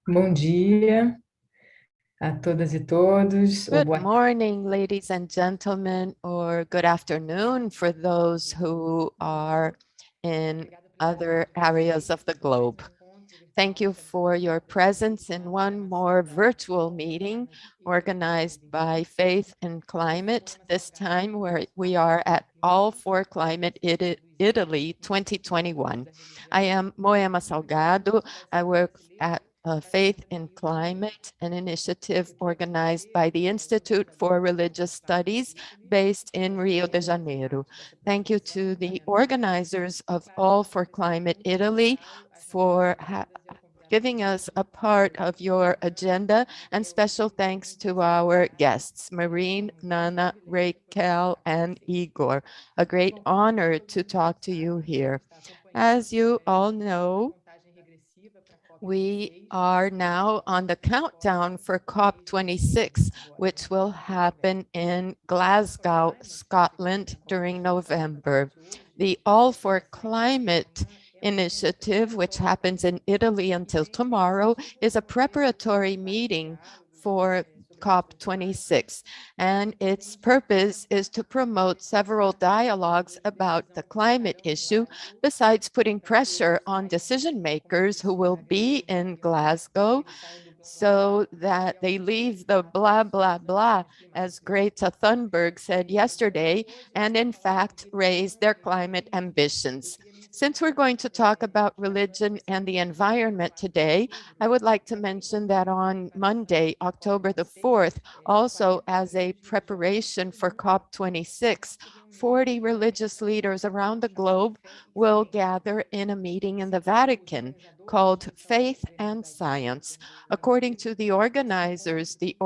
Bom dia a todas e todos. Good morning, ladies and gentlemen, or good afternoon for those who are in other areas of the globe. Thank you for your presence in one more virtual meeting organized by Faith and Climate, this time where we are at All for Climate Italy 2021. I am Moema Salgado. I work at Faith in Climate, an initiative organized by the Institute for Religious Studies based in Rio de Janeiro. Thank you to the organizers of All for Climate Italy for giving us a part of your agenda, and special thanks to our guests, Maryne, Nana, Raquel, and Igor. A great honor to talk to you here. As you all know, we are now on the countdown for COP26, which will happen in Glasgow, Scotland during November. The All for Climate initiative, which happens in Italy until tomorrow, is a preparatory meeting for COP26, and its purpose is to promote several dialogues about the climate issue, besides putting pressure on decision makers who will be in Glasgow so that they leave the blah, blah, blah, as Greta Thunberg said yesterday, and in fact raise their climate ambitions. Since we're going to talk about religion and the environment today, I would like to mention that on Monday, October the 4th, also as a preparation for COP26, 40 religious leaders around the globe will gather in a meeting in the Vatican called Faith and Science. According to the organizers, the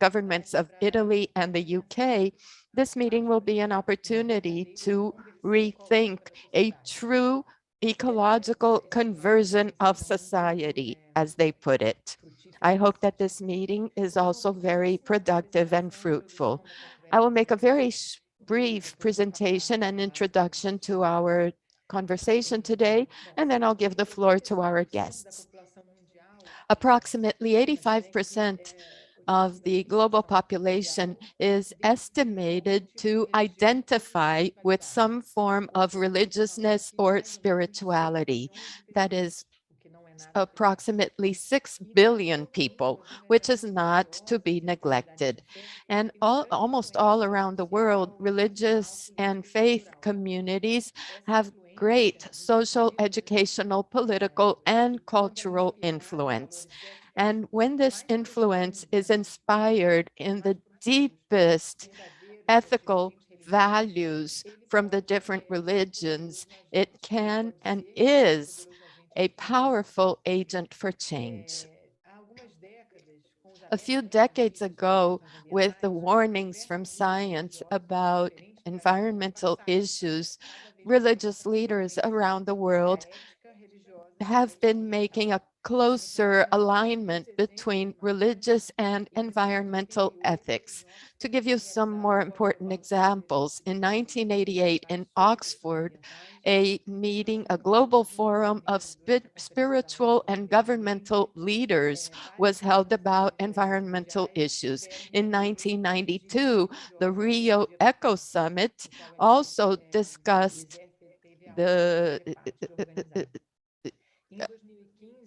governments of Italy and the UK, this meeting will be an opportunity to rethink a true ecological conversion of society, as they put it. I hope that this meeting is also very productive and fruitful. I will make a very brief presentation and introduction to our conversation today, and then I'll give the floor to our guests. Approximately 85% of the global population is estimated to identify with some form of religiousness or spirituality. That is approximately 6 billion people, which is not to be neglected. And almost all around the world, religious and faith communities have great social, educational, political, and cultural influence. And when this influence is inspired in the deepest ethical values from the different religions, it can and is a powerful agent for change. A few decades ago, with the warnings from science about environmental issues, religious leaders around the world have been making a closer alignment between religious and environmental ethics. To give you some more important examples, in 1988 in Oxford, a meeting, a global forum of spiritual and governmental leaders was held about environmental issues. In 1992, the Rio Eco Summit also discussed the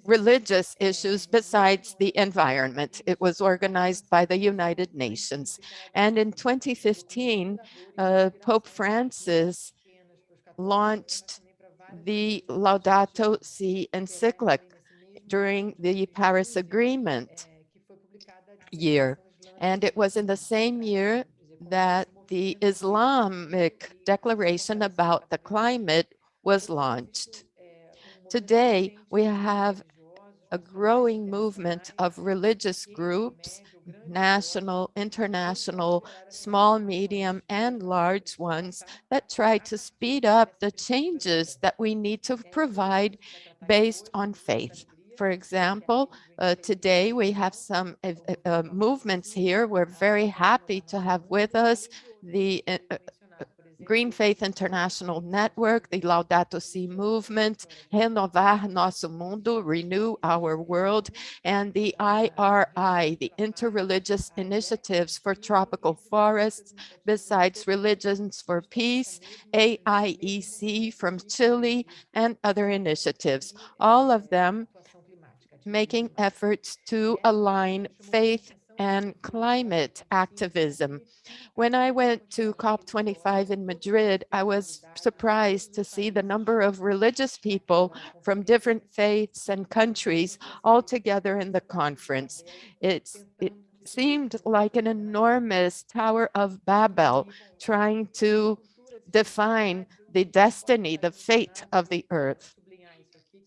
religious issues besides the environment. It was organized by the United Nations. And in 2015, Pope Francis launched the Laudato Si encyclic during the Paris Agreement year. And it was in the same year that the Islamic Declaration about the Climate was launched. Today, we have a growing movement of religious groups, national, international, small, medium, and large ones that try to speed up the changes that we need to provide based on faith. For example, today we have some movements here. We're very happy to have with us the Green Faith International Network, the Laudato Si movement, Renovar Nosso Mundo, Renew Our World, and the IRI, the Interreligious Initiatives for Tropical Forests, besides Religions for Peace, AIEC from Chile, and other initiatives, all of them making efforts to align faith and climate activism. When I went to COP25 in Madrid, I was surprised to see the number of religious people from different faiths and countries all together in the conference. It seemed like an enormous Tower of Babel trying to define the destiny, the fate of the earth.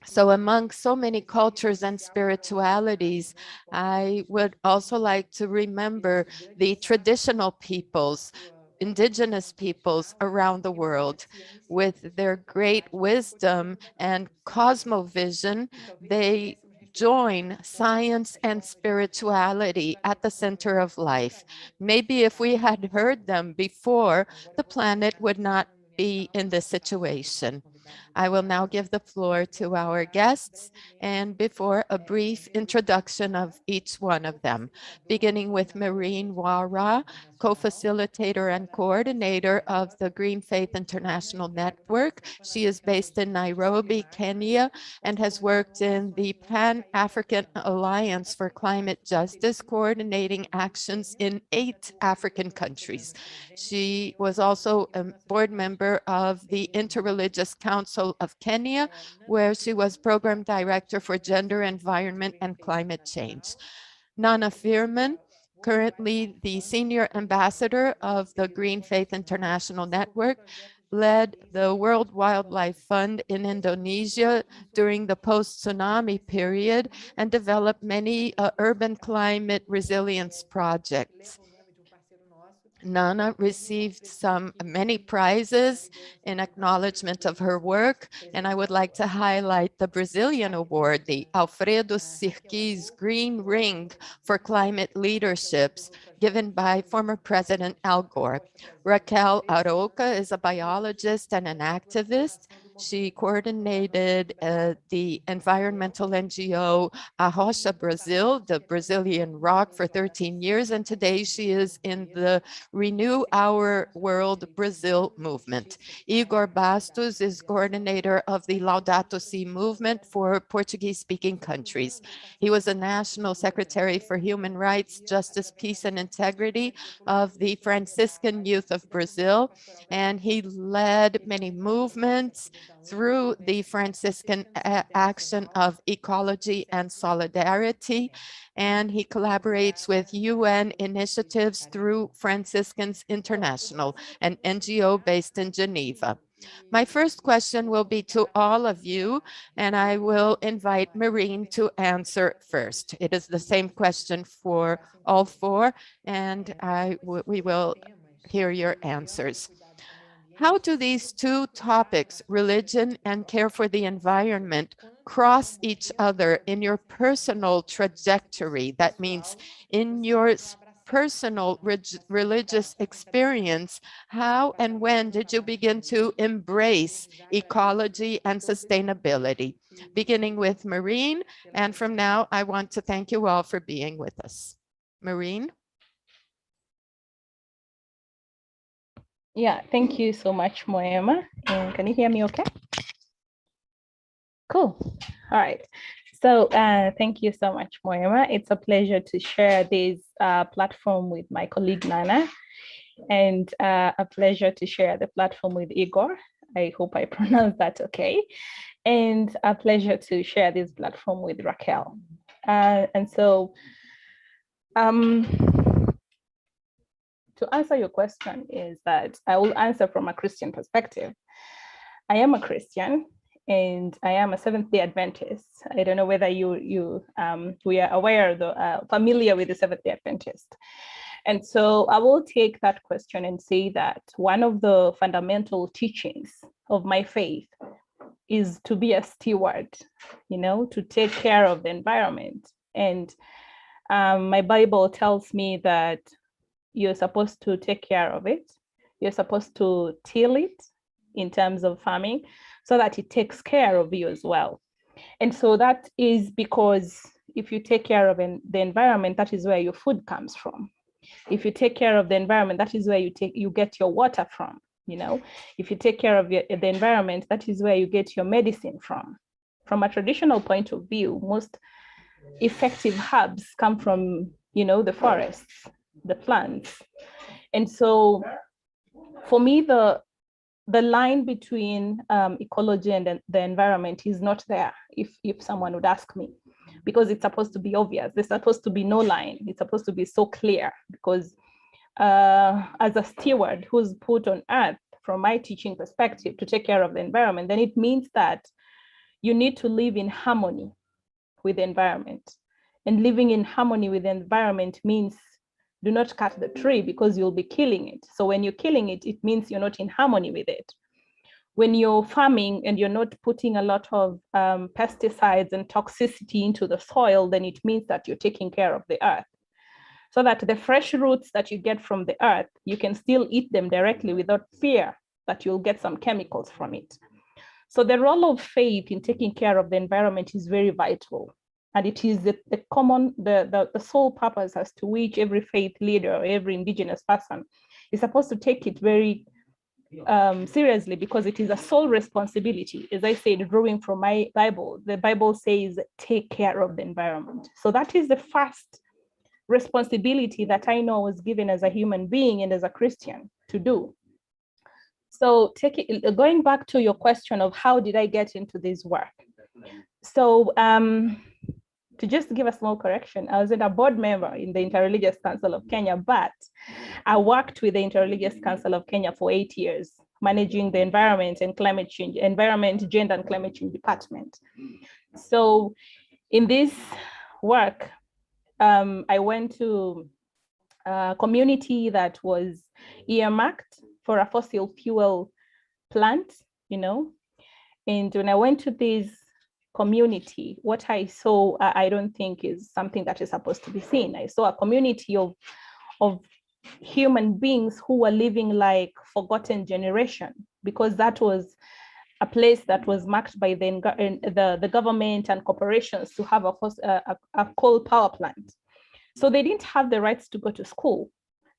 So among so many cultures and spiritualities, I would also like to remember the traditional peoples, indigenous peoples around the world. With their great wisdom and cosmovision, they join science and spirituality at the center of life. Maybe if we had heard them before, the planet would not be in this situation. I will now give the floor to our guests, and before a brief introduction of each one of them, beginning with Maryne Warah, co-facilitator and coordinator of the Green Faith International Network. She is based in Nairobi, Kenya, and has worked in the Pan-African Alliance for Climate Justice, coordinating actions in 8 African countries. She was also a board member of the Interreligious Council of Kenya, where she was program director for gender, environment, and climate change. Nana Firman, currently the senior ambassador of the Green Faith International Network, led the World Wildlife Fund in Indonesia during the post-tsunami period and developed many urban climate resilience projects. Nana received many prizes in acknowledgement of her work, and I would like to highlight the Brazilian award, the Alfredo Sirquis Green Ring for Climate Leaderships, given by former President Al Gore. Raquel Arouca is a biologist and an activist. She coordinated the environmental NGO Arrocha Brazil, the Brazilian rock, for 13 years, and today she is in the Renew Our World Brazil movement. Igor Bastos is coordinator of the Laudato Si movement for Portuguese-speaking countries. He was a national secretary for human rights, justice, peace, and integrity of the Franciscan Youth of Brazil, and he led many movements through the Franciscan action of ecology and solidarity, and he collaborates with UN initiatives through Franciscans International, an NGO based in Geneva. My first question will be to all of you, and I will invite Maryne to answer first. It is the same question for all 4, and we will hear your answers. How do these two topics, religion and care for the environment, cross each other in your personal trajectory? That means in your personal religious experience, how and when did you begin to embrace ecology and sustainability? Beginning with Maryne, and from now, I want to thank you all for being with us. Maryne? Yeah, thank you so much, Moema. And can you hear me okay? Cool. All right. So thank you so much, Moema. It's a pleasure to share this platform with my colleague, Nana, and a pleasure to share the platform with Igor. I hope I pronounced that okay. And a pleasure to share this platform with Raquel. And so to answer your question is that I will answer from a Christian perspective. I am a Christian and I am a Seventh-day Adventist. I don't know whether we are aware, familiar with the Seventh-day Adventist. And so I will take that question and say that one of the fundamental teachings of my faith is to be a steward, to take care of the environment. And my Bible tells me that you're supposed to take care of it. You're supposed to till it in terms of farming so that it takes care of you as well. And so that is because if you take care of the environment, that is where your food comes from. If you take care of the environment, that is where you get your water from. If you take care of the environment, that is where you get your medicine from. From a traditional point of view, most effective herbs come from, the forests, the plants. And so for me, the line between ecology and the environment is not there, if someone would ask me, because it's supposed to be obvious. There's supposed to be no line. It's supposed to be so clear, because as a steward who's put on earth, from my teaching perspective, to take care of the environment, then it means that you need to live in harmony with the environment. And living in harmony with the environment means do not cut the tree, because you'll be killing it. So when you're killing it, it means you're not in harmony with it. When you're farming and you're not putting a lot of pesticides and toxicity into the soil, then it means that you're taking care of the earth. So that the fresh roots that you get from the earth, you can still eat them directly without fear that you'll get some chemicals from it. So the role of faith in taking care of the environment is very vital. And it is the sole purpose as to which every faith leader or every indigenous person is supposed to take it very seriously, because it is a sole responsibility. As I said, drawing from my Bible, the Bible says, take care of the environment. So that is the first responsibility that I know I was given as a human being and as a Christian to do. So going back to your question of how did I get into this work? So to just give a small correction, I was a board member in the Interreligious Council of Kenya, but I worked with the Interreligious Council of Kenya for 8 years, managing the environment, gender and climate change department. So in this work, I went to a community that was earmarked for a fossil fuel plant, and when I went to this community, what I saw, I don't think is something that is supposed to be seen. I saw a community of human beings who were living like forgotten generation, because that was a place that was marked by the government and corporations to have a coal power plant. So they didn't have the rights to go to school.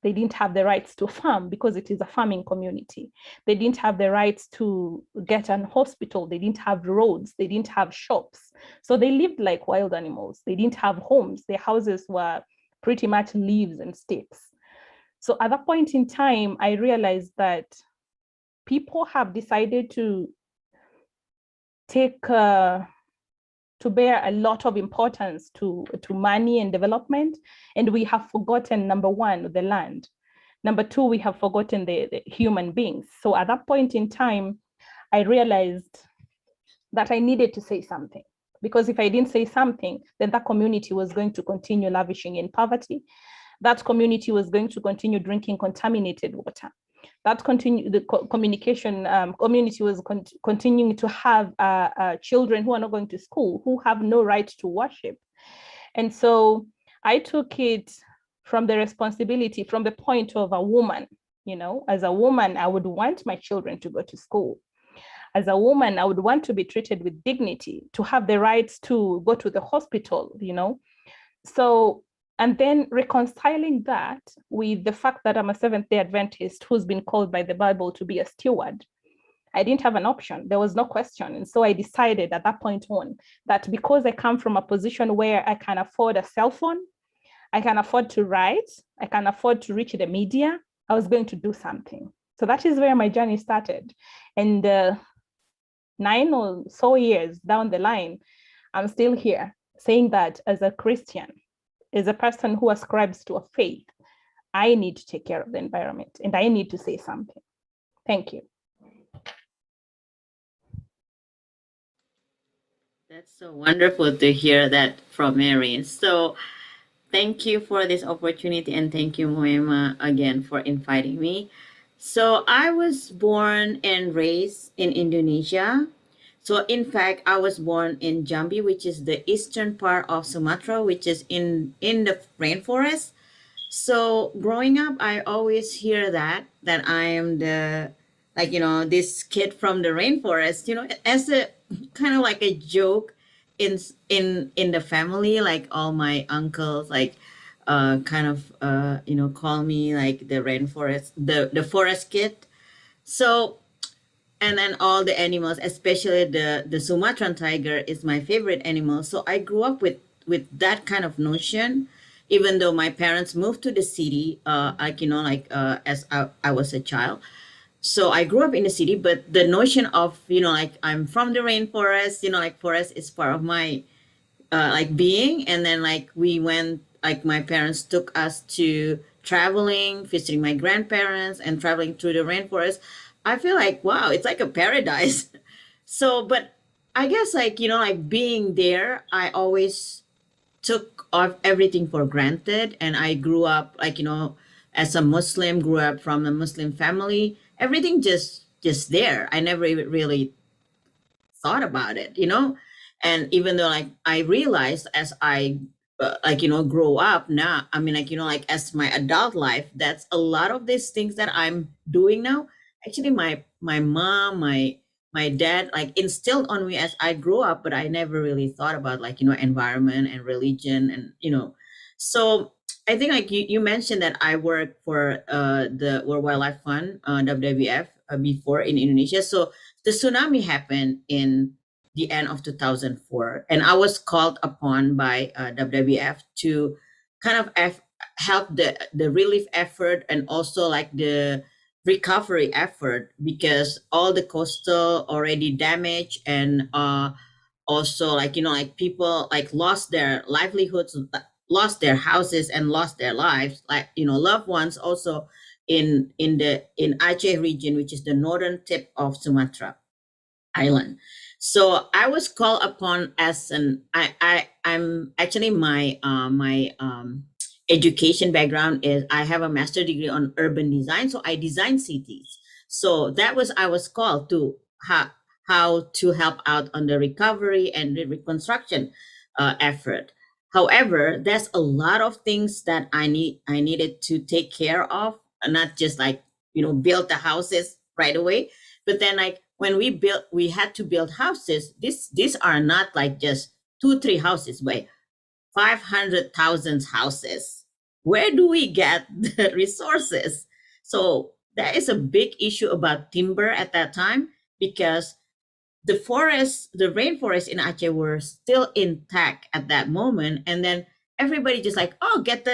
They didn't have the rights to farm, because it is a farming community. They didn't have the rights to get an hospital. They didn't have roads. They didn't have shops. So they lived like wild animals. They didn't have homes. Their houses were pretty much leaves and sticks. So at that point in time, I realized that people have decided to bear a lot of importance to money and development. And we have forgotten, number one, the land. Number two, we have forgotten the human beings. So at that point in time, I realized that I needed to say something, because if I didn't say something, then that community was going to continue lavishing in poverty. That community was going to continue drinking contaminated water. that communication community was continuing to have children who are not going to school, who have no right to worship. And so I took it from the responsibility, from the point of a woman. As a woman, I would want my children to go to school. As a woman, I would want to be treated with dignity, to have the rights to go to the hospital, So, and then reconciling that with the fact that I'm a Seventh-day Adventist who's been called by the Bible to be a steward, I didn't have an option. There was no question. And so I decided at that point on that because I come from a position where I can afford a cell phone, I can afford to write, I can afford to reach the media, I was going to do something. So that is where my journey started. And 9 or so years down the line, I'm still here saying that as a Christian, as a person who ascribes to a faith, I need to take care of the environment and I need to say something. Thank you. That's so wonderful to hear that from Maryne. So thank you for this opportunity, and thank you, Moema, again for inviting me. So I was born and raised in Indonesia. So in fact, I was born in Jambi, which is the eastern part of Sumatra, which is in the rainforest. So growing up, I always hear that I am the, like, this kid from the rainforest, as a kind of like a joke in the family. Like all my uncles, like kind of call me like the rainforest, the forest kid. So, and then all the animals, especially the Sumatran tiger is my favorite animal. So I grew up with that kind of notion, even though my parents moved to the city, as I was a child. So I grew up in the city, but the notion of, like I'm from the rainforest, like forest is part of my like being. And then like we went, like my parents took us to traveling, visiting my grandparents and traveling through the rainforest. I feel like, wow, it's like a paradise. So, but I guess like, like being there, I always took off everything for granted. And I grew up like, as a Muslim, grew up from a Muslim family, everything just there. I never even really thought about it, and even though like I realized as I grow up now, I mean, like as my adult life, that's a lot of these things that I'm doing now. Actually, my mom, my dad like instilled on me as I grew up, but I never really thought about like environment and religion and so I think like you mentioned that I worked for the World Wildlife Fund, WWF, before in Indonesia. So the tsunami happened in the end of 2004, and I was called upon by WWF to kind of help the relief effort and also like the recovery effort, because all the coastal already damaged, and also like like people like lost their livelihoods, lost their houses and lost their lives, like loved ones also in Aceh region, which is the northern tip of Sumatra island. So I was called upon as I'm actually my education background is I have a master degree on urban design, so I design cities. So that was I was called to how to help out on the recovery and the reconstruction effort. However, there's a lot of things that I needed to take care of, not just like build the houses right away, but then like when we had to build houses. These are not like just 2-3 houses, but 500,000 houses. Where do we get the resources? So there is a big issue about timber at that time, because the rainforest in Aceh were still intact at that moment. And then everybody just like, oh, get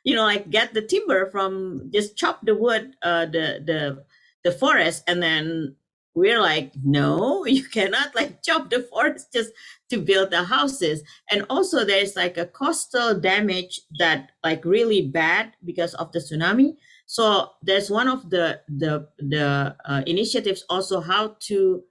like get the timber from, just chop the wood, the forest. And then we're like, no, you cannot like chop the forest just to build the houses. And also there's like a coastal damage that like really bad because of the tsunami. So there's one of the initiatives also how to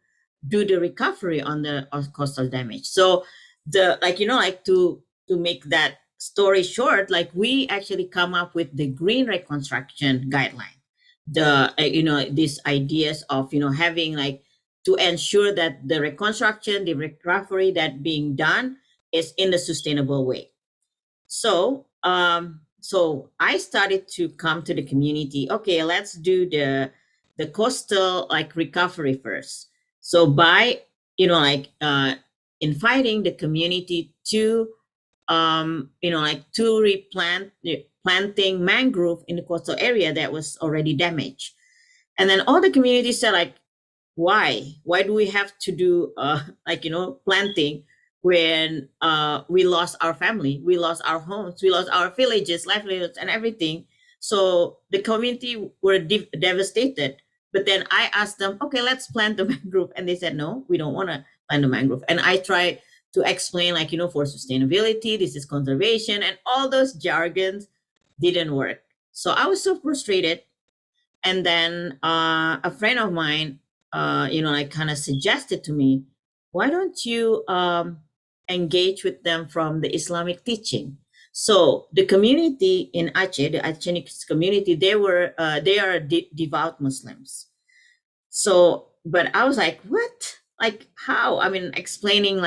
do the recovery on the coastal damage. So the like to make that story short, like we actually come up with the green reconstruction guideline. these ideas of, having like to ensure that the reconstruction, the recovery that being done is in a sustainable way. So I started to come to the community. Okay, let's do the coastal like recovery first. So by inviting the community to to planting mangrove in the coastal area that was already damaged. And then all the communities said like, why do we have to do planting when we lost our family, we lost our homes, we lost our villages, livelihoods, and everything. So the community were devastated. But then I asked them, okay, let's plant the mangrove, and they said no, we don't want to plant the mangrove. And I tried to explain for sustainability, this is conservation, and all those jargons didn't work. So I was so frustrated. And then a friend of mine kind of suggested to me, why don't you engage with them from the Islamic teaching? So the community in Aceh, the Aceh community, they are devout Muslims. So, but I was like, what? Like how? I mean, explaining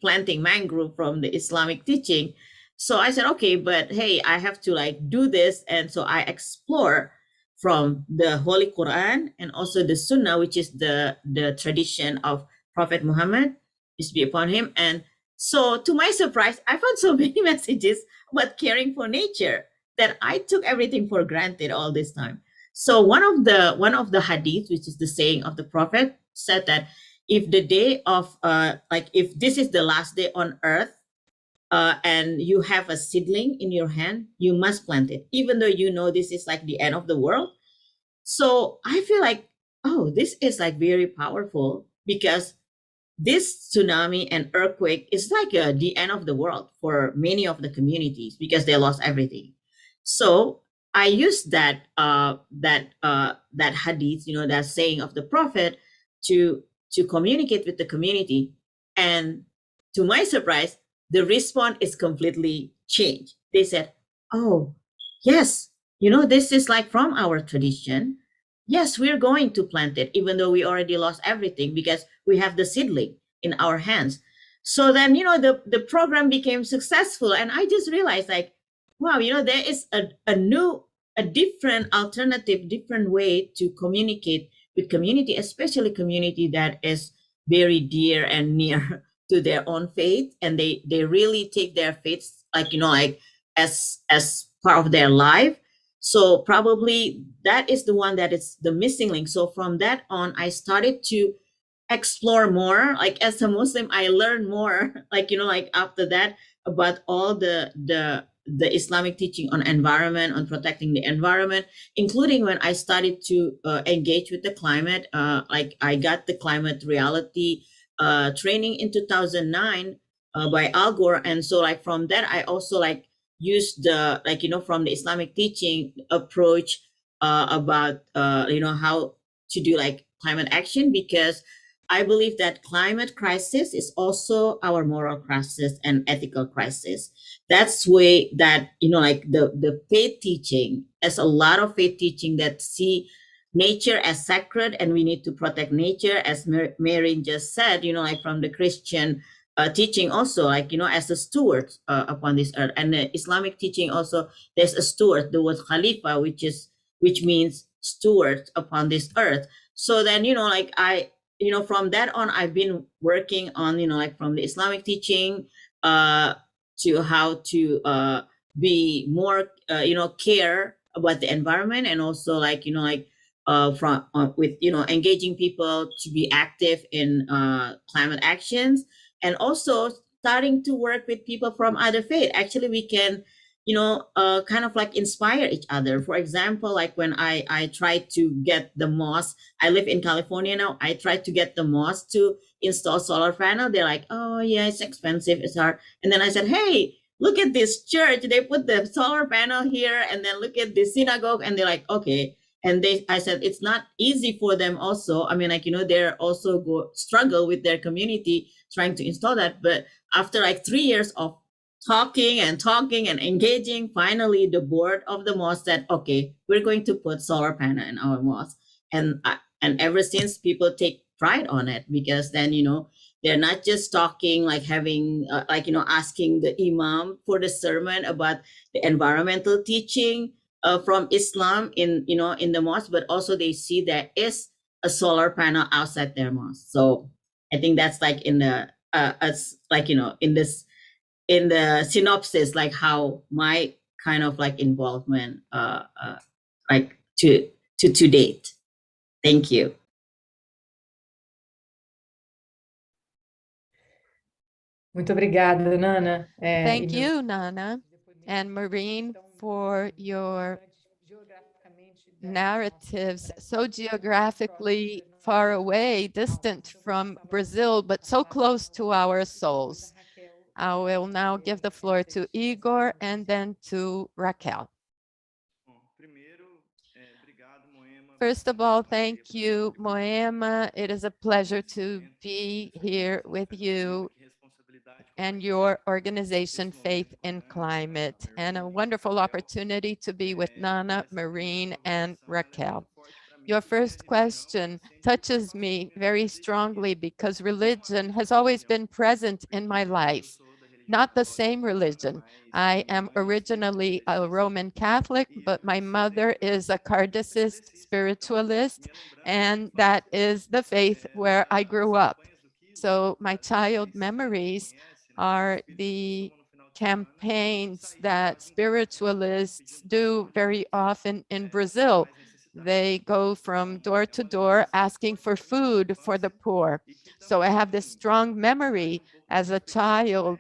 planting mangrove from the Islamic teaching. So I said, okay, but hey, I have to do this. And so I explore from the Holy Quran and also the Sunnah, which is the tradition of Prophet Muhammad, peace be upon him. And so to my surprise, I found so many messages about caring for nature that I took everything for granted all this time. So one of the hadith, which is the saying of the Prophet, said that if the day of if this is the last day on earth, and you have a seedling in your hand, you must plant it, even though this is like the end of the world. So I feel like, oh, this is very powerful, because this tsunami and earthquake is like the end of the world for many of the communities, because they lost everything. So I used that hadith, that saying of the Prophet, to communicate with the community. And to my surprise, the response is completely changed. They said, oh, yes, this is from our tradition. Yes, we're going to plant it, even though we already lost everything, because we have the seedling in our hands. So then, the program became successful. And I just realized wow, there is a different alternative, different way to communicate with community, especially community that is very dear and near to their own faith. And they really take their faith, as part of their life. So probably that is the one that is the missing link. So from that on, I started to explore more. As a Muslim, I learned more, after that, about all the Islamic teaching on environment, on protecting the environment, including when I started to engage with the climate. I got the climate reality training in 2009 by Al Gore. And so from that, I also use the from the Islamic teaching approach about how to do climate action, because I believe that climate crisis is also our moral crisis and ethical crisis. That's way that the faith teaching, as a lot of faith teaching that see nature as sacred, and we need to protect nature, as Maryne just said, from the Christian teaching also, as a steward upon this earth. And the Islamic teaching also, there's a steward, the word Khalifa, which means steward upon this earth. So then, from that on, I've been working on, from the Islamic teaching to how to be more, care about the environment, and also with engaging people to be active in climate actions, and also starting to work with people from other faith. Actually, we can kind of inspire each other. For example, when I try to get the mosque, I live in California now, I try to get the mosque to install solar panel. They're like, oh yeah, it's expensive, it's hard. And then I said, hey, look at this church, they put the solar panel here, and then look at the synagogue. And they're like, okay. And I said, it's not easy for them also. I mean, they're also struggle with their community trying to install that. But after 3 years of talking and talking and engaging, finally the board of the mosque said, okay, we're going to put solar panel in our mosque. And ever since, people take pride on it, because then, they're not just talking, like having asking the imam for the sermon about the environmental teaching from Islam in the mosque, but also they see there is a solar panel outside their mosque. So I think that's like in the in the synopsis, like how my kind of like involvement like to date. Thank you. Muito obrigada, Nana. Thank you, Nana and Maryne, for your narratives so geographically far away, distant from Brazil, but so close to our souls. I will now give the floor to Igor and then to Raquel. First of all, thank you, Moema. It is a pleasure to be here with you and your organization, Faith in Climate, and a wonderful opportunity to be with Nana, Maryne, and Raquel. Your first question touches me very strongly because religion has always been present in my life. Not the same religion. I am originally a Roman Catholic, but my mother is a Kardecist spiritualist, and that is the faith where I grew up. So my child memories are the campaigns that spiritualists do very often in Brazil. They go from door to door asking for food for the poor. So I have this strong memory as a child,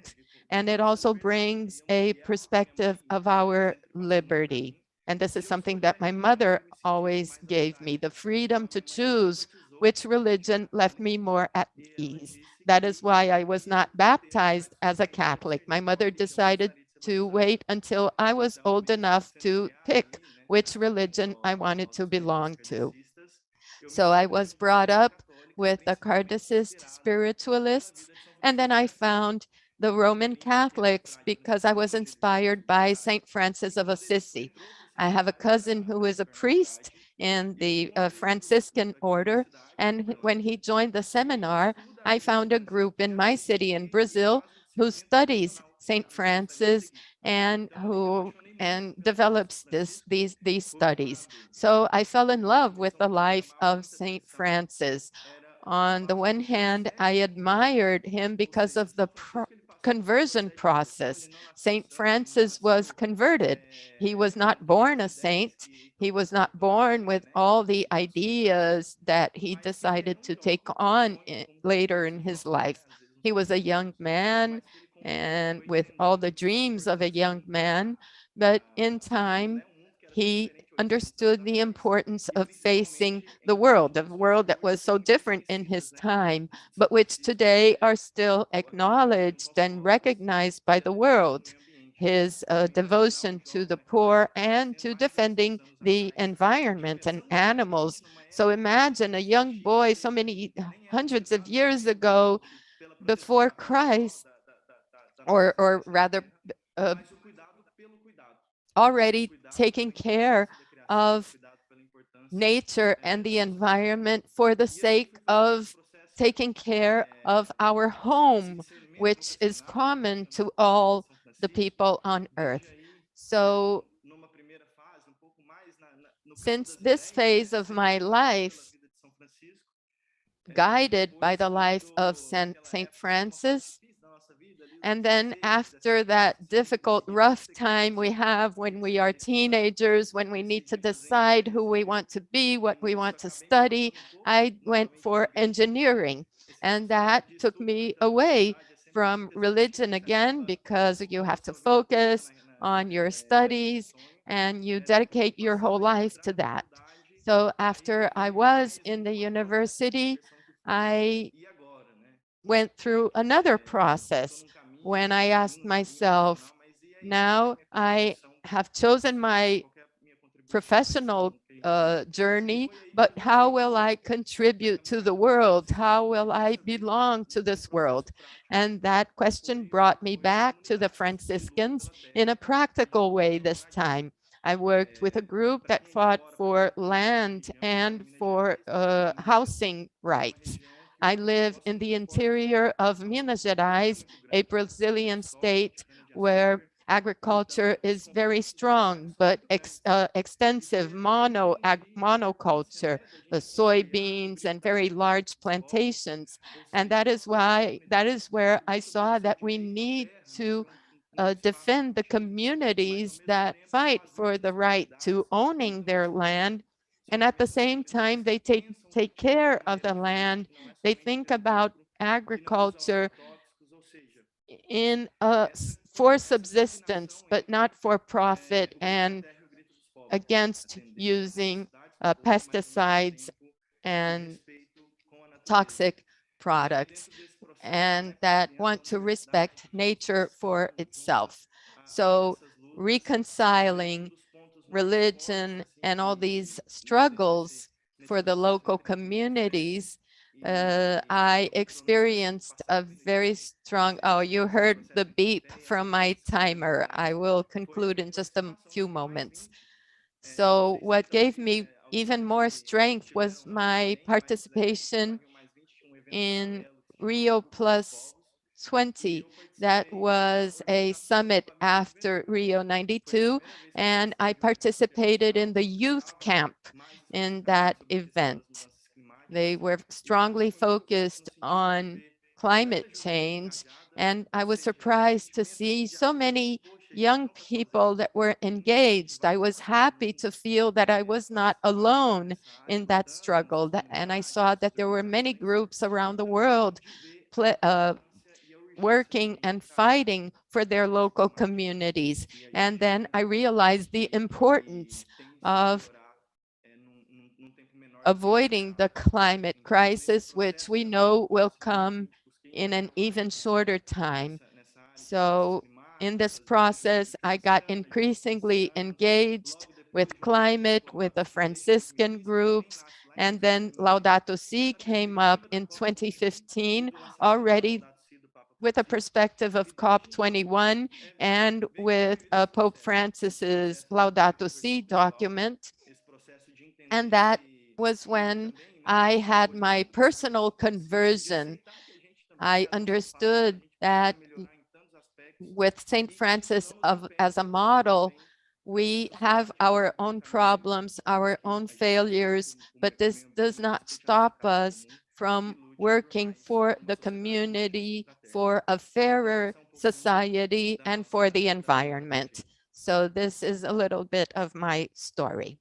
and it also brings a perspective of our liberty. And this is something that my mother always gave me, the freedom to choose which religion left me more at ease. That is why I was not baptized as a Catholic. My mother decided to wait until I was old enough to pick which religion I wanted to belong to. So I was brought up with the Kardecist spiritualists, and then I found the Roman Catholics because I was inspired by Saint Francis of Assisi. I have a cousin who is a priest in the Franciscan order, and when he joined the seminar, I found a group in my city in Brazil who studies Saint Francis and who develops these studies. So I fell in love with the life of Saint Francis. On the one hand, I admired him because of the conversion process. Saint Francis was converted. He was not born a saint. He was not born with all the ideas that he decided to take on later in his life. He was a young man and with all the dreams of a young man, but in time, he understood the importance of facing the world, a world that was so different in his time, but which today are still acknowledged and recognized by the world. His devotion to the poor and to defending the environment and animals. So imagine a young boy so many hundreds of years ago before Christ, or rather already taking care of nature and the environment for the sake of taking care of our home, which is common to all the people on earth. So since this phase of my life, guided by the life of Saint Francis, and then after that difficult, rough time we have when we are teenagers, when we need to decide who we want to be, what we want to study, I went for engineering. And that took me away from religion again, because you have to focus on your studies and you dedicate your whole life to that. So after I was in the university, I went through another process when I asked myself, now I have chosen my professional journey, but how will I contribute to the world? How will I belong to this world? And that question brought me back to the Franciscans in a practical way this time. I worked with a group that fought for land and for housing rights. I live in the interior of Minas Gerais, a Brazilian state where agriculture is very strong, but extensive monoculture, the soybeans and very large plantations. And that is where I saw that we need to defend the communities that fight for the right to owning their land. And at the same time, they take care of the land. They think about agriculture for subsistence, but not for profit, and against using pesticides and toxic products, and that want to respect nature for itself. So reconciling religion and all these struggles for the local communities, I experienced a very strong, oh, you heard the beep from my timer. I will conclude in just a few moments. So what gave me even more strength was my participation in Rio Plus 20. That was a summit after Rio 92, and I participated in the youth camp in that event. They were strongly focused on climate change, and I was surprised to see so many young people that were engaged. I was happy to feel that I was not alone in that struggle, and I saw that there were many groups around the world working and fighting for their local communities. And then I realized the importance of avoiding the climate crisis, which we know will come in an even shorter time. So in this process, I got increasingly engaged with climate, with the Franciscan groups, and then Laudato Si came up in 2015, already with a perspective of COP21 and with Pope Francis's Laudato Si document. And that was when I had my personal conversion. I understood that with St. Francis as a model, we have our own problems, our own failures, but this does not stop us from working for the community, for a fairer society, and for the environment. So this is a little bit of my story.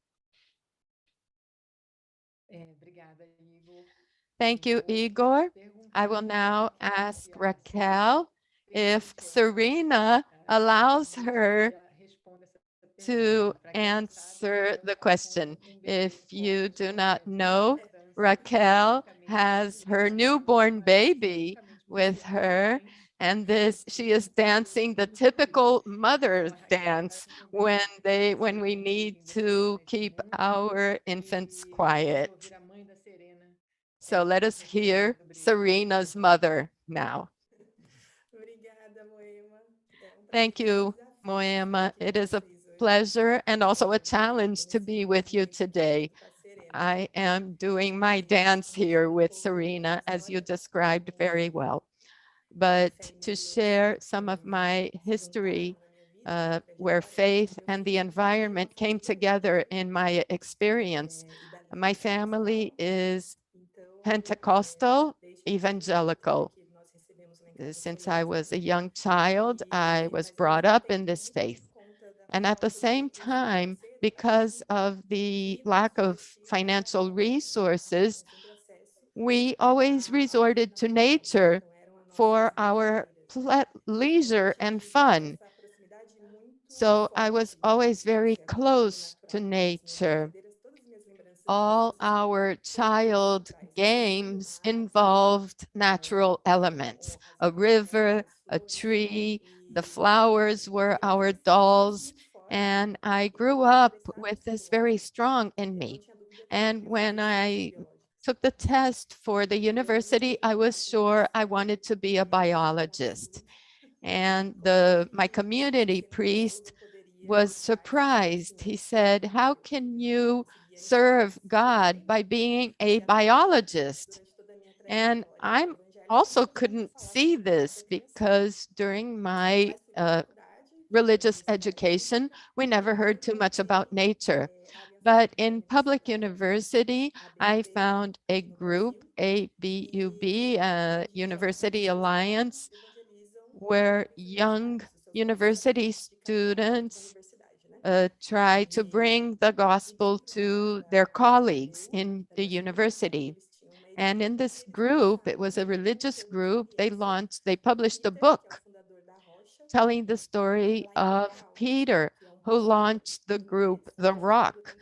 Thank you, Igor. I will now ask Raquel if Serena allows her to answer the question. If you do not know, Raquel has her newborn baby with her, and she is dancing the typical mother dance when we need to keep our infants quiet. So let us hear Serena's mother now. Thank you, Moema. It is a pleasure and also a challenge to be with you today. I am doing my dance here with Serena, as you described very well. But to share some of my history, where faith and the environment came together in my experience. My family is Pentecostal, evangelical. Since I was a young child, I was brought up in this faith. And at the same time, because of the lack of financial resources, we always resorted to nature for our leisure and fun. So I was always very close to nature. All our child games involved natural elements, a river, a tree, the flowers were our dolls, And I grew up with this very strong in me. And when I took the test for the university, I was sure I wanted to be a biologist. And my community priest was surprised. He said, "How can you serve God by being a biologist?" And I also couldn't see this because during my religious education, we never heard too much about nature. But in public university, I found a group, ABUB, University Alliance, where young university students try to bring the gospel to their colleagues in the university. And in this group, it was a religious group, they published a book telling the story of Peter, who launched the group The Rock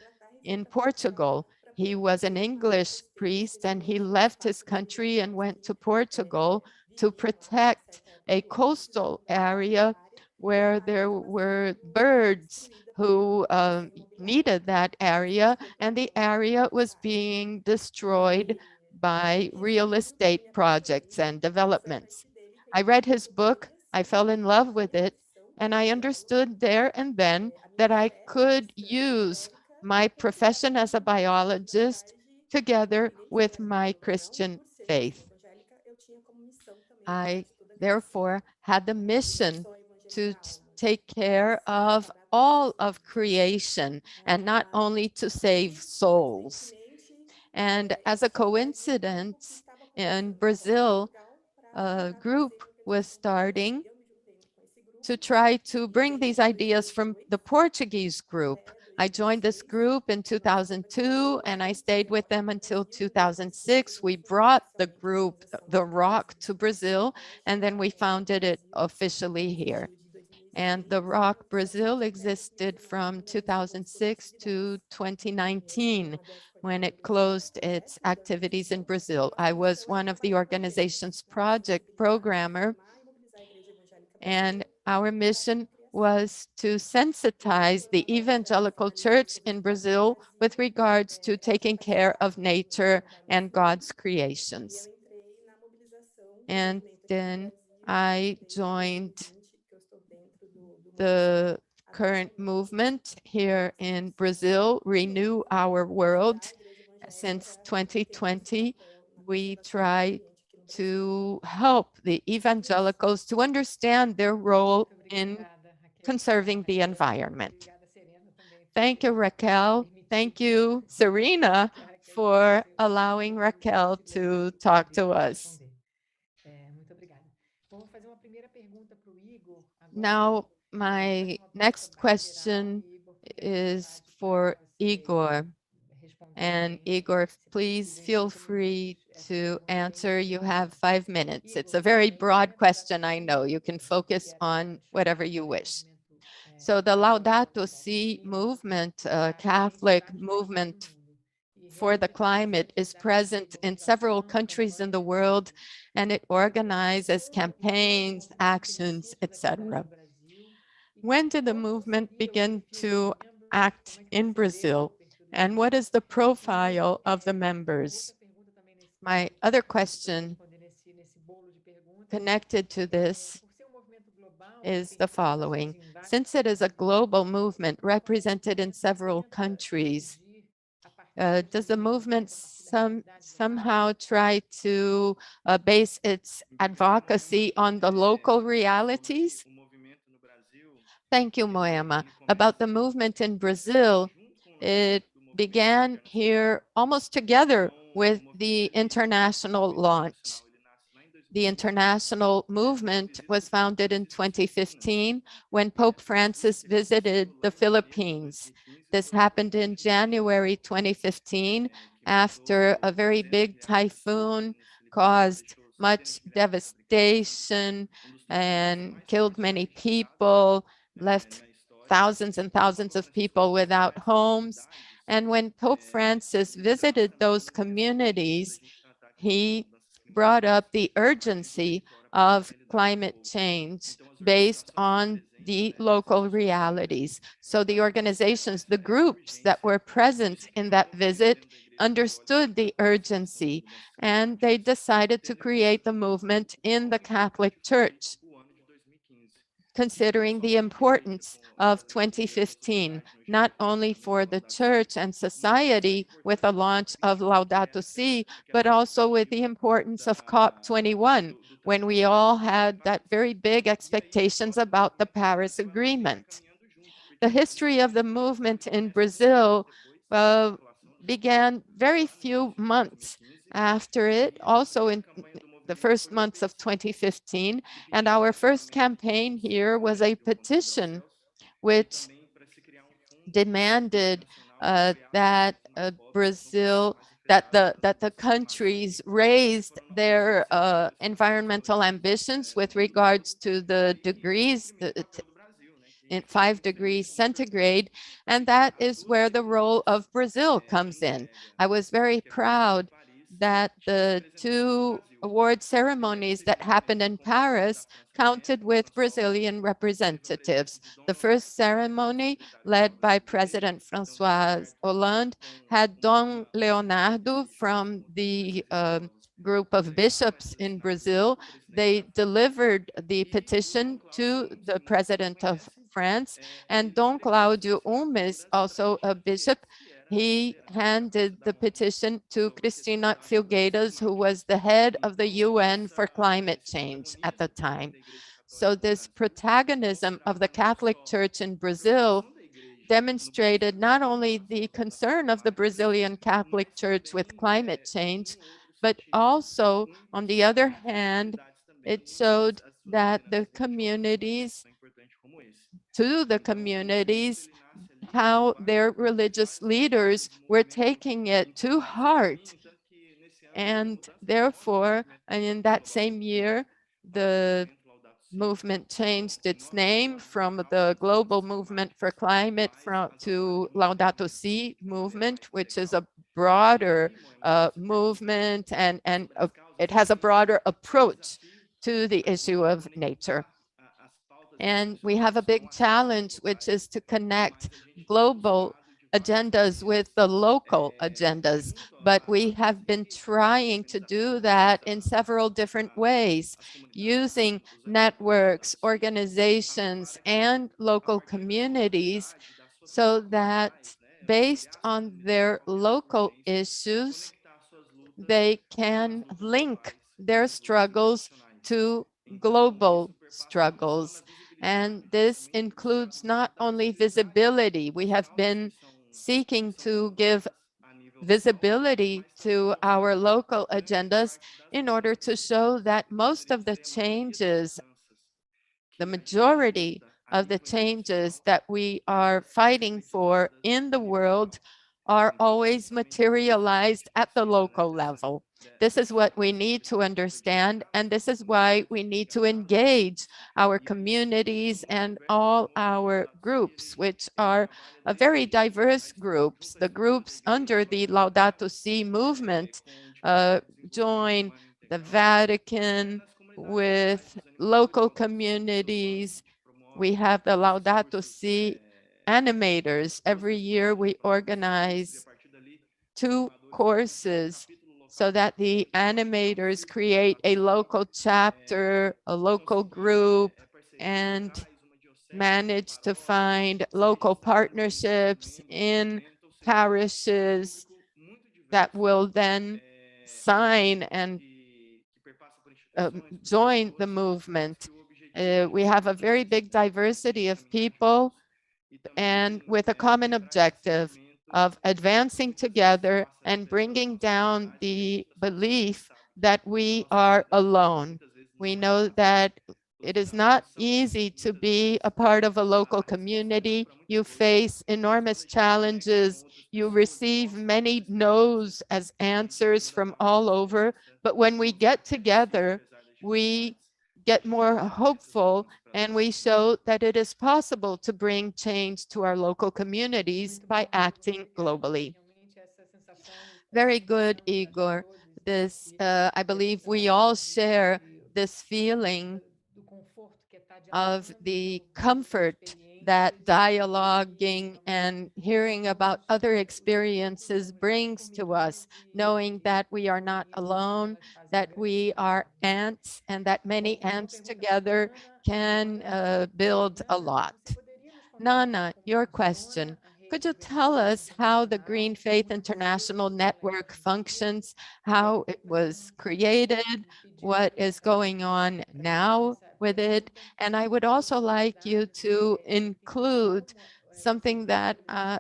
in Portugal. He was an English priest and he left his country and went to Portugal to protect a coastal area where there were birds who needed that area, and the area was being destroyed by real estate projects and developments. I read his book, I fell in love with it, and I understood there and then that I could use my profession as a biologist together with my Christian faith. I therefore had the mission to take care of all of creation and not only to save souls. And as a coincidence, in Brazil, a group was starting to try to bring these ideas from the Portuguese group. I joined this group in 2002 and I stayed with them until 2006. We brought the group, The Rock, to Brazil, and then we founded it officially here. And The Rock Brazil existed from 2006 to 2019 when it closed its activities in Brazil. I was one of the organization's project programmer, and our mission was to sensitize the evangelical church in Brazil with regards to taking care of nature and God's creations. And then I joined the current movement here in Brazil, Renew Our World. Since 2020, we try to help the evangelicals to understand their role in conserving the environment. Thank you, Raquel. Thank you, Serena, for allowing Raquel to talk to us. Now, my next question is for Igor. And Igor, please feel free to answer. You have 5 minutes. It's a very broad question, I know. You can focus on whatever you wish. So the Laudato Si movement, Catholic movement for the climate, is present in several countries in the world, and it organizes campaigns, actions, etc. When did the movement begin to act in Brazil? And what is the profile of the members? My other question connected to this is the following. Since it is a global movement represented in several countries, does the movement somehow try to base its advocacy on the local realities? Thank you, Moema. About the movement in Brazil, it began here almost together with the international launch. The international movement was founded in 2015 when Pope Francis visited the Philippines. This happened in January 2015 after a very big typhoon caused much devastation and killed many people, left thousands and thousands of people without homes. And when Pope Francis visited those communities, he brought up the urgency of climate change based on the local realities. So the organizations, the groups that were present in that visit understood the urgency, and they decided to create the movement in the Catholic Church, considering the importance of 2015, not only for the church and society with the launch of Laudato Si, but also with the importance of COP21, when we all had that very big expectations about the Paris Agreement. The history of the movement in Brazil began very few months after it, also in the first months of 2015. And our first campaign here was a petition which demanded that Brazil, that the countries raised their environmental ambitions with regards to the degrees, in 5 degrees centigrade, and that is where the role of Brazil comes in. I was very proud that the 2 award ceremonies that happened in Paris counted with Brazilian representatives. The first ceremony, led by President François Hollande, had Dom Leonardo from the group of bishops in Brazil. They delivered the petition to the president of France, and Dom Claudio Umes, also a bishop, he handed the petition to Cristina Filgueiras, who was the head of the UN for climate change at the time. So this protagonism of the Catholic Church in Brazil demonstrated not only the concern of the Brazilian Catholic Church with climate change, but also, on the other hand, it showed that the communities, how their religious leaders were taking it to heart. And therefore, and in that same year, the movement changed its name from the Global Movement for Climate to Laudato Si movement, which is a broader movement, and it has a broader approach to the issue of nature. And we have a big challenge, which is to connect global agendas with the local agendas, but we have been trying to do that in several different ways, using networks, organizations, and local communities, so that based on their local issues, they can link their struggles to global struggles. And this includes not only visibility. We have been seeking to give visibility to our local agendas in order to show that most of the changes, the majority of the changes that we are fighting for in the world are always materialized at the local level. This is what we need to understand, and this is why we need to engage our communities and all our groups, which are very diverse groups. The groups under the Laudato Si movement join the Vatican with local communities. We have the Laudato Si animators. Every year we organize 2 courses so that the animators create a local chapter, a local group, and manage to find local partnerships in parishes that will then sign and join the movement. We have a very big diversity of people, and with a common objective of advancing together and bringing down the belief that we are alone. We know that it is not easy to be a part of a local community. You face enormous challenges. You receive many no's as answers from all over. But when we get together, we get more hopeful, and we show that it is possible to bring change to our local communities by acting globally. Very good, Igor. This, I believe we all share this feeling of the comfort that dialoguing and hearing about other experiences brings to us, knowing that we are not alone, that we are ants, and that many ants together can build a lot. Nana, your question. Could you tell us how the Green Faith International Network functions, how it was created, what is going on now with it? And I would also like you to include something that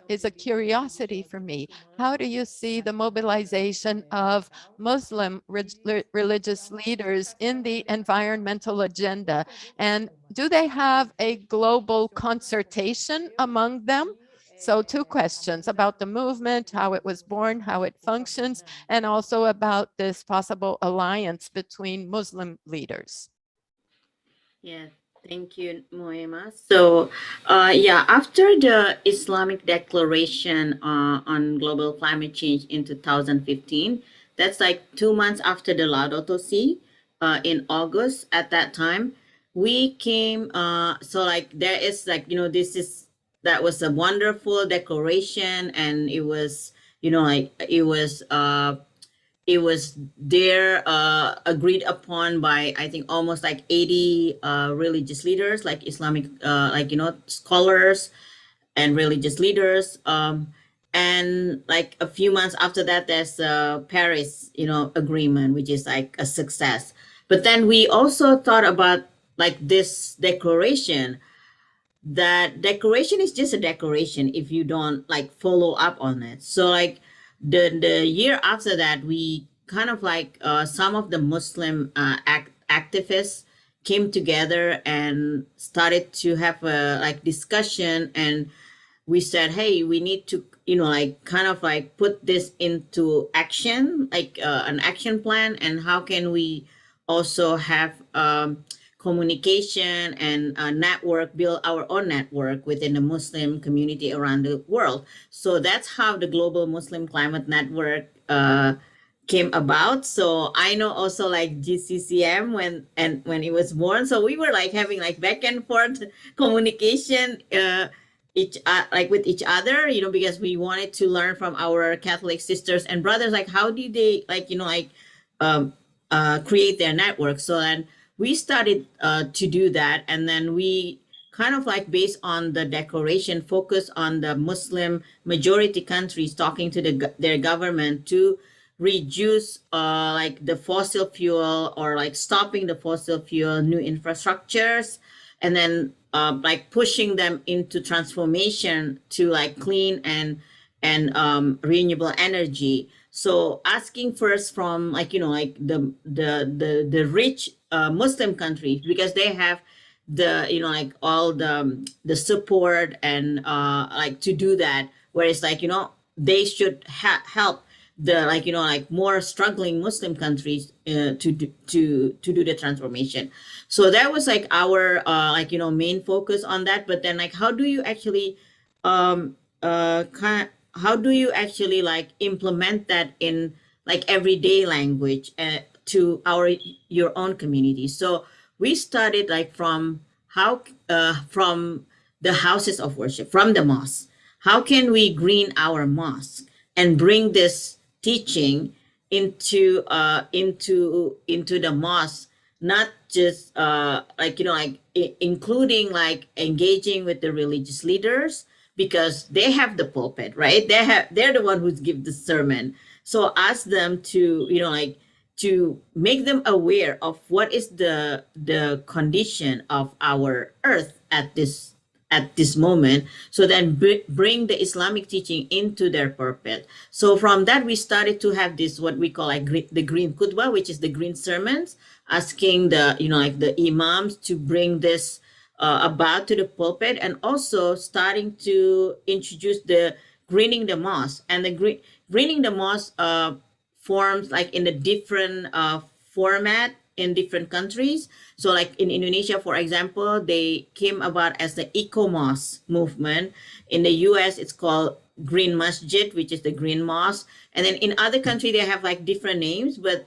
is a curiosity for me. How do you see the mobilization of Muslim religious leaders in the environmental agenda? And do they have a global consultation among them? So 2 questions about the movement, how it was born, how it functions, and also about this possible alliance between Muslim leaders. Yeah, thank you, Moema. So, yeah, after the Islamic Declaration on Global Climate Change in 2015, that's like 2 months after the Laudato Si in August. At that time, we came. So, like, there is like that was a wonderful declaration, and it was like it was there agreed upon by I think almost like 80 religious leaders, like Islamic scholars and religious leaders. And like a few months after that, there's Paris agreement, which is like a success. But then we also thought about like this declaration. That declaration is just a declaration if you don't like follow up on it. So like the year after that, we kind of like some of the Muslim activists came together and started to have a like discussion, and we said, hey, we need to like kind of like put this into action, like an action plan, and how can we also have communication and network, build our own network within the Muslim community around the world. So that's how the Global Muslim Climate Network came about. So I know also like GCCM when it was born. So we were like having like back and forth communication like with each other, because we wanted to learn from our Catholic sisters and brothers, like how did they create their network. So then we started to do that, and then we kind of like based on the declaration focus on the Muslim majority countries talking to their government to reduce like the fossil fuel, or like stopping the fossil fuel new infrastructures, and then like pushing them into transformation to like clean and renewable energy. So asking first from like the rich Muslim countries, because they have the like all the support and like to do that, whereas like they should help the like more struggling Muslim countries to do the transformation. So that was like our main focus on that. But then like how do you actually how do you actually like implement that in like everyday language to your own community? So we started like from from the houses of worship, from the mosque. How can we green our mosque and bring this teaching into the mosque, not just including like engaging with the religious leaders, because they have the pulpit, right? They're the one who's give the sermon. So ask them to to make them aware of what is the condition of our earth at this moment, so then bring the Islamic teaching into their pulpit. So from that, we started to have this what we call like the green khutbah, which is the green sermons, asking the the imams to bring this about to the pulpit, and also starting to introduce the greening the mosque. And the greening the mosque forms like in a different format in different countries. So like in Indonesia, for example, they came about as the eco mosque movement. In the US, it's called Green Masjid, which is the green mosque. And then in other countries, they have like different names, but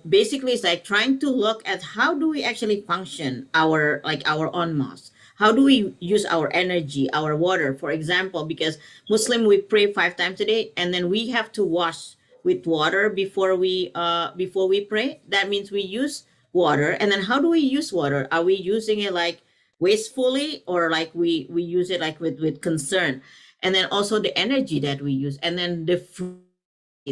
basically it's like trying to look at how do we actually function our own mosque. How do we use our energy, our water, for example, because Muslim, we pray 5 times a day, and then we have to wash with water before we pray. That means we use water. And then how do we use water? Are we using it like wastefully, or like we use it like with concern? And then also the energy that we use, and then the food.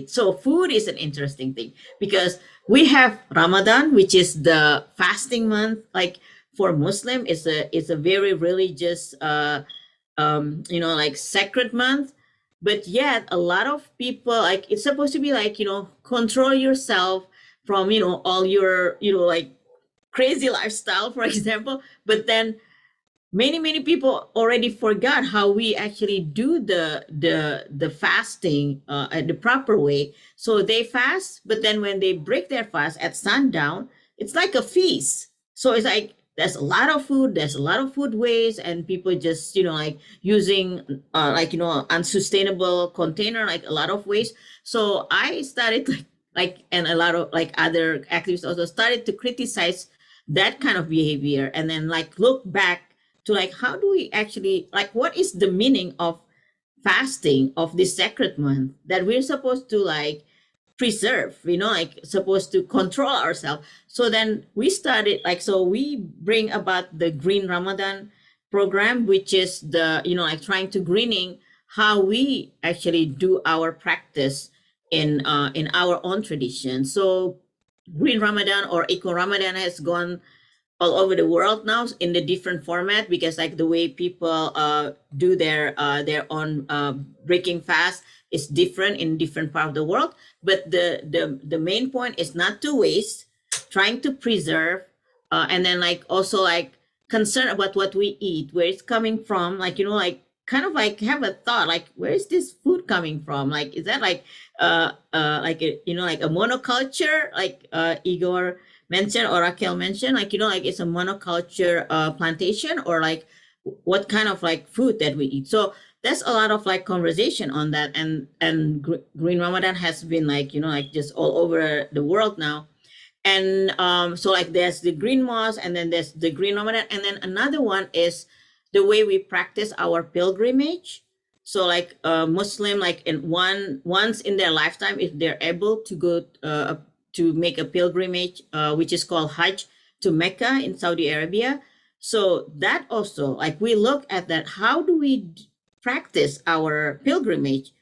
So food is an interesting thing, because we have Ramadan, which is the fasting month. Like for Muslim, it's a very religious, like sacred month. But yet a lot of people, like, it's supposed to be like, control yourself from, all your, like crazy lifestyle, for example. But then many people already forgot how we actually do the fasting the proper way. So they fast, but then when they break their fast at sundown, it's like a feast. So it's like there's a lot of food, there's a lot of food waste, and people just like using unsustainable container, like a lot of waste. So I started and a lot of like other activists also started to criticize that kind of behavior, and then like look back to like, how do we actually, like, what is the meaning of fasting of this sacred month that we're supposed to like preserve, like supposed to control ourselves. So then we started so we bring about the Green Ramadan program, which is the, like trying to greening how we actually do our practice in our own tradition. So Green Ramadan or Eco Ramadan has gone all over the world now in the different format, because like the way people do their own breaking fast is different in different part of the world. But the main point is not to waste, trying to preserve, and then like also like concern about what we eat, where it's coming from, like like kind of like have a thought, like where is this food coming from? Like, is that like like a, like a monoculture, like Igor mentioned or Raquel mentioned, like like it's a monoculture plantation, or like what kind of like food that we eat. So there's a lot of like conversation on that, and Green Ramadan has been like like just all over the world now. And so like there's the Green Mosque, and then there's the Green Ramadan, and then another one is the way we practice our pilgrimage. So like Muslim, like once in their lifetime, if they're able to go to make a pilgrimage, which is called Hajj, to Mecca in Saudi Arabia. So that also, like we look at that, how do we practice our pilgrimage?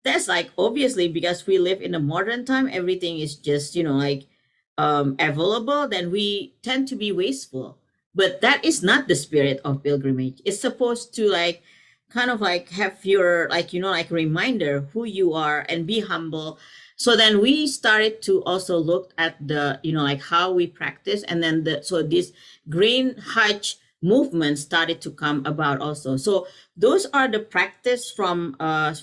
That's like obviously because we live in a modern time, everything is just like available, then we tend to be wasteful. But that is not the spirit of pilgrimage. It's supposed to like kind of like have your like like reminder who you are and be humble. So then we started to also look at the like how we practice, and then so this Green Hajj movement started to come about also. So those are the practice from that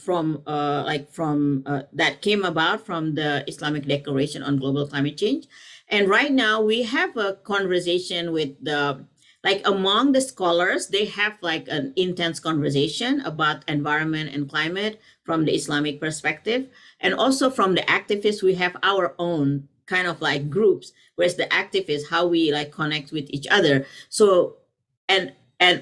came about from the Islamic Declaration on Global Climate Change. And right now we have a conversation with the like among the scholars, they have like an intense conversation about environment and climate from the Islamic perspective. And also from the activists, we have our own kind of like groups, whereas the activists, how we like connect with each other. So, and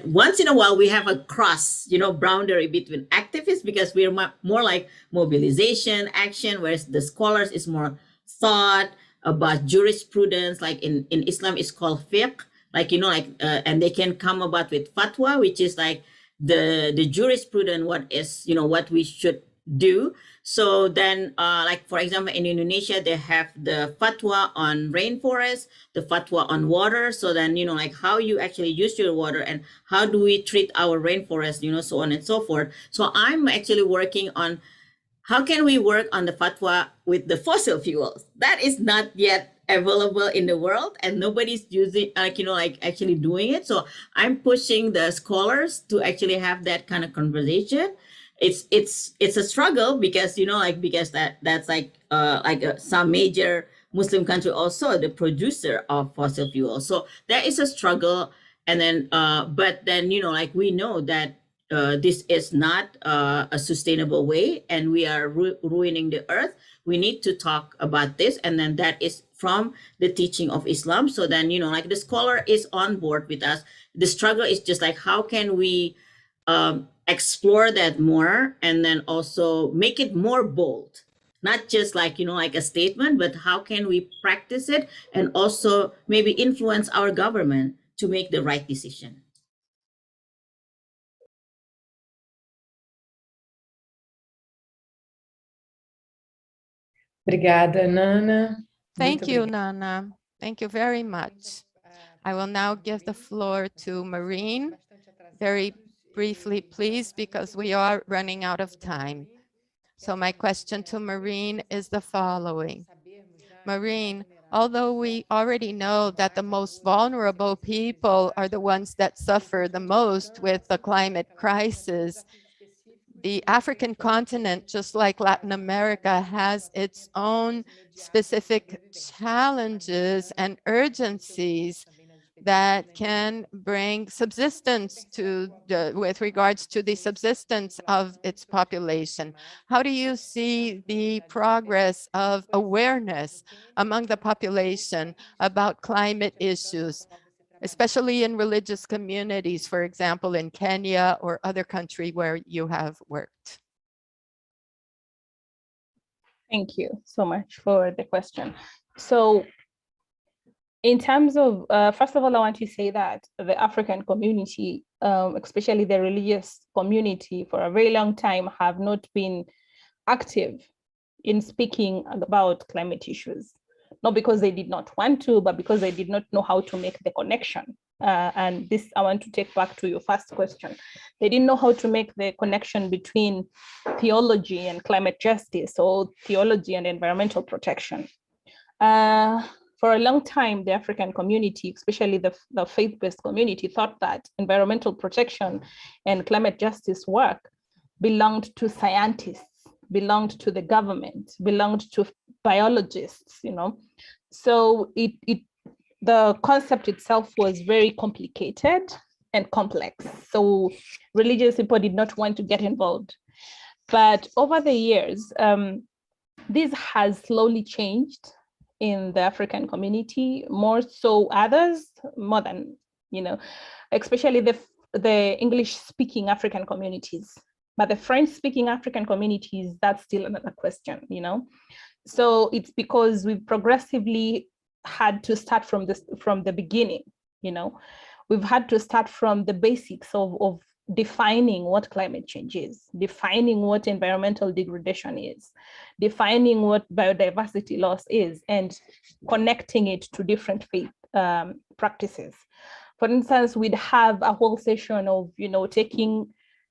once in a while we have a cross, boundary between activists, because we're more like mobilization, action, whereas the scholars is more thought about jurisprudence, like in Islam it's called fiqh, like and they can come about with fatwa, which is like the jurisprudence, what is what we should do. So then like for example in Indonesia they have the fatwa on rainforest, the fatwa on water. So then like how you actually use your water, and how do we treat our rainforest, so on and so forth. So I'm actually working on how can we work on the fatwa with the fossil fuels that is not yet available in the world, and nobody's using like actually doing it. So I'm pushing the scholars to actually have that kind of conversation. It's a struggle, because because that's like some major Muslim country also the producer of fossil fuels. So there is a struggle. And then but then like we know that this is not a sustainable way, and we are ruining the earth. We need to talk about this, and then that is from the teaching of Islam. So then, like the scholar is on board with us. The struggle is just like, how can we explore that more and then also make it more bold? Not just like, like a statement, but how can we practice it and also maybe influence our government to make the right decision? Obrigada, Nana. Thank you, Nana. Thank you very much. I will now give the floor to Maryne. Very briefly, please, because we are running out of time. So my question to Maryne is the following. Maryne, although we already know that the most vulnerable people are the ones that suffer the most with the climate crisis, the African continent, just like Latin America, has its own specific challenges and urgencies that can bring subsistence to with regards to the subsistence of its population. How do you see the progress of awareness among the population about climate issues, especially in religious communities, for example, in Kenya or other country where you have worked? Thank you so much for the question. So in terms of, first of all, I want to say that the African community, especially the religious community, for a very long time have not been active in speaking about climate issues. Not because they did not want to, but because they did not know how to make the connection. And this, I want to take back to your first question. They didn't know how to make the connection between theology and climate justice, or theology and environmental protection. For a long time, the African community, especially the faith-based community, thought that environmental protection and climate justice work belonged to scientists, belonged to the government, belonged to biologists, So the concept itself was very complicated and complex. So religious people did not want to get involved. But over the years, this has slowly changed in the African community, more so others, more than, especially the English-speaking African communities. But the French-speaking African communities, that's still another question, So it's because we've progressively had to start from the beginning, We've had to start from the basics of defining what climate change is, defining what environmental degradation is, defining what biodiversity loss is, and connecting it to different faith practices. For instance, we'd have a whole session of, taking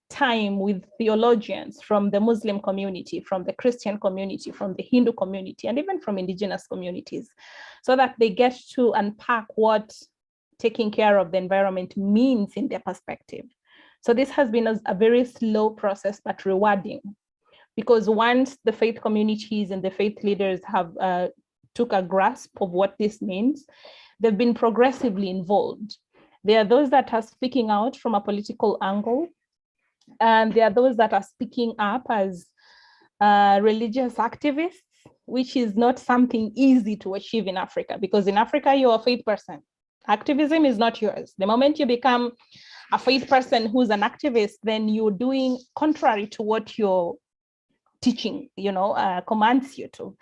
time with theologians from the Muslim community, from the Christian community, from the Hindu community, and even from indigenous communities, so that they get to unpack what taking care of the environment means in their perspective. So this has been a very slow process, but rewarding, because once the faith communities and the faith leaders have took a grasp of what this means, they've been progressively involved. There are those that are speaking out from a political angle, and there are those that are speaking up as religious activists, which is not something easy to achieve in Africa, because in Africa, you're a faith person. Activism is not yours. The moment you become a faith person who's an activist, then you're doing contrary to what your teaching, commands you to.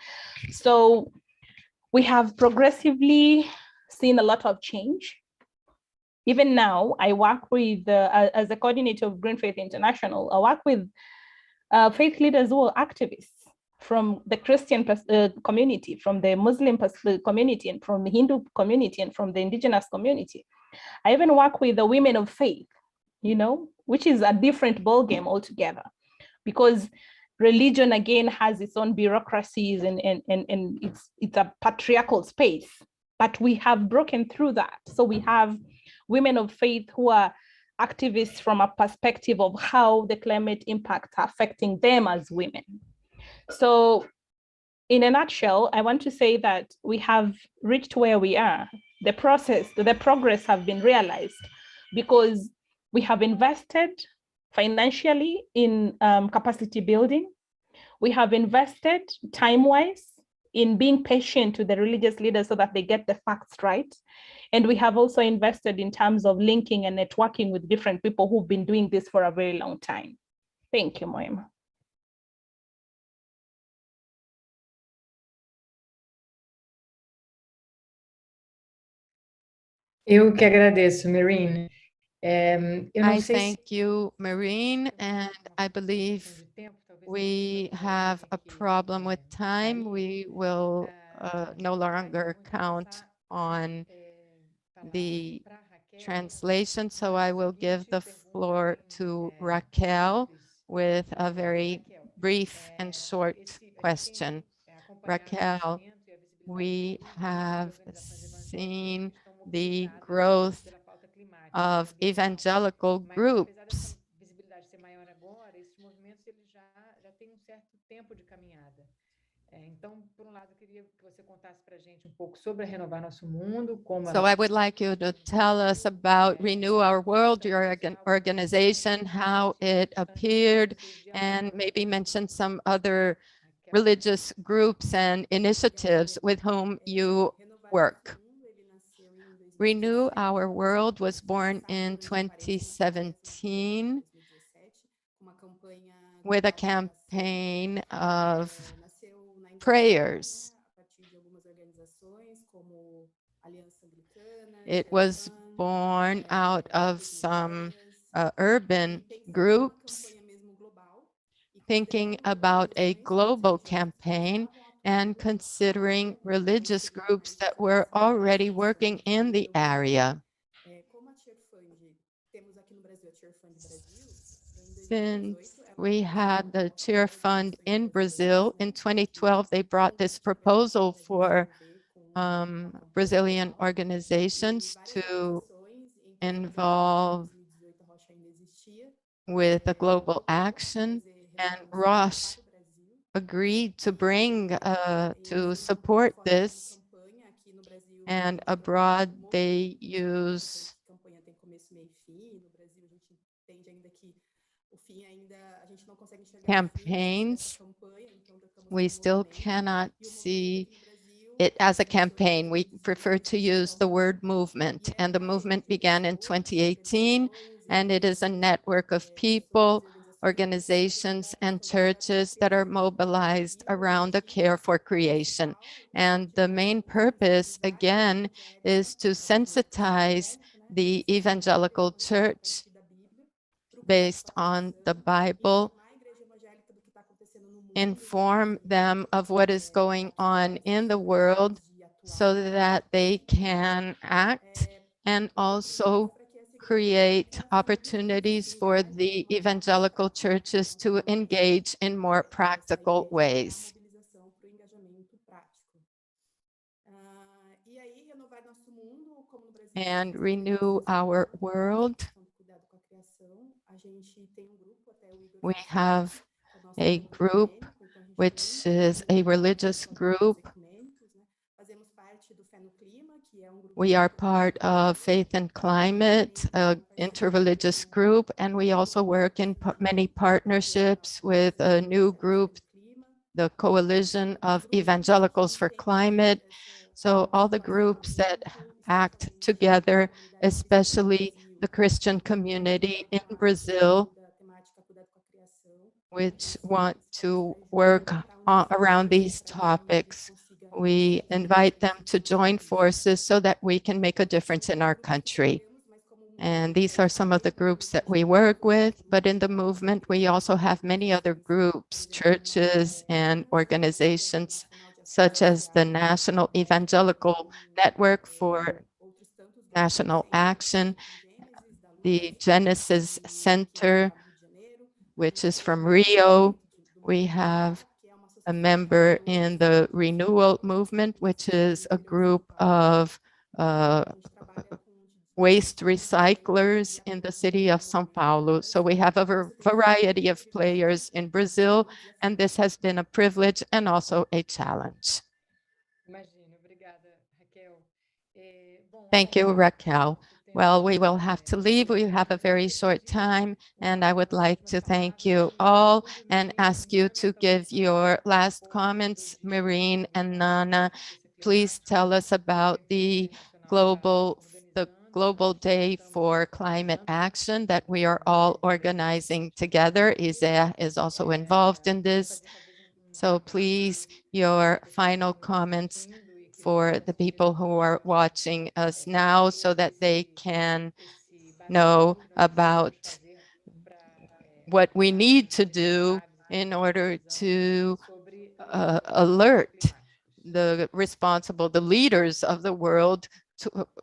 So we have progressively seen a lot of change. Even now, I work with, as a coordinator of Green Faith International, I work with faith leaders who are activists from the Christian community, from the Muslim community, and from the Hindu community, and from the indigenous community. I even work with the women of faith, which is a different ballgame altogether, because religion again has its own bureaucracies and it's a patriarchal space, but we have broken through that. So we have women of faith who are activists from a perspective of how the climate impacts are affecting them as women. So in a nutshell, I want to say that we have reached where we are. The progress have been realized because we have invested financially in capacity building. We have invested time-wise in being patient with the religious leaders so that they get the facts right. And we have also invested in terms of linking and networking with different people who've been doing this for a very long time. Thank you, Moema. Eu que agradeço, Maryne. Eu não I sei se thank you, Maryne, and I believe we have a problem with time. We will no longer count on the translation, so I will give the floor to Raquel with a very brief and short question. Raquel, we have seen the growth of evangelical groups. So I would like you to tell us about Renew Our World, your organization, how it appeared, and maybe mention some other religious groups and initiatives with whom you work. Renew Our World was born in 2017 with a campaign of prayers. It was born out of some urban groups thinking about a global campaign and considering religious groups that were already working in the area. Since we had the Cheer Fund in Brazil, in 2012, they brought this proposal for Brazilian organizations to involve with a global action, and Roche agreed to bring, to support this, and abroad they use campaigns. We still cannot see it as a campaign. We prefer to use the word movement, and the movement began in 2018, and it is a network of people, organizations, and churches that are mobilized around the care for creation. And the main purpose, again, is to sensitize the evangelical church based on the Bible, inform them of what is going on in the world so that they can act, and also create opportunities for the evangelical churches to engage in more practical ways. And Renew Our World, we have a group which is a religious group. We are part of Faith and Climate, an interreligious group, and we also work in many partnerships with a new group, the Coalition of Evangelicals for Climate. So all the groups that act together, especially the Christian community in Brazil, which want to work around these topics. We invite them to join forces so that we can make a difference in our country. And these are some of the groups that we work with, but in the movement, we also have many other groups, churches and organizations, such as the National Evangelical Network for National Action, the Genesis Center, which is from Rio. We have a member in the Renewal Movement, which is a group of waste recyclers in the city of São Paulo. So we have a variety of players in Brazil, and this has been a privilege and also a challenge. Thank you, Raquel. Well, we will have to leave. We have a very short time, and I would like to thank you all and ask you to give your last comments. Maryne and Nana, please tell us about the Global Day for Climate Action that we are all organizing together. ISEA is also involved in this. So please, your final comments for the people who are watching us now so that they can know about what we need to do in order to alert the leaders of the world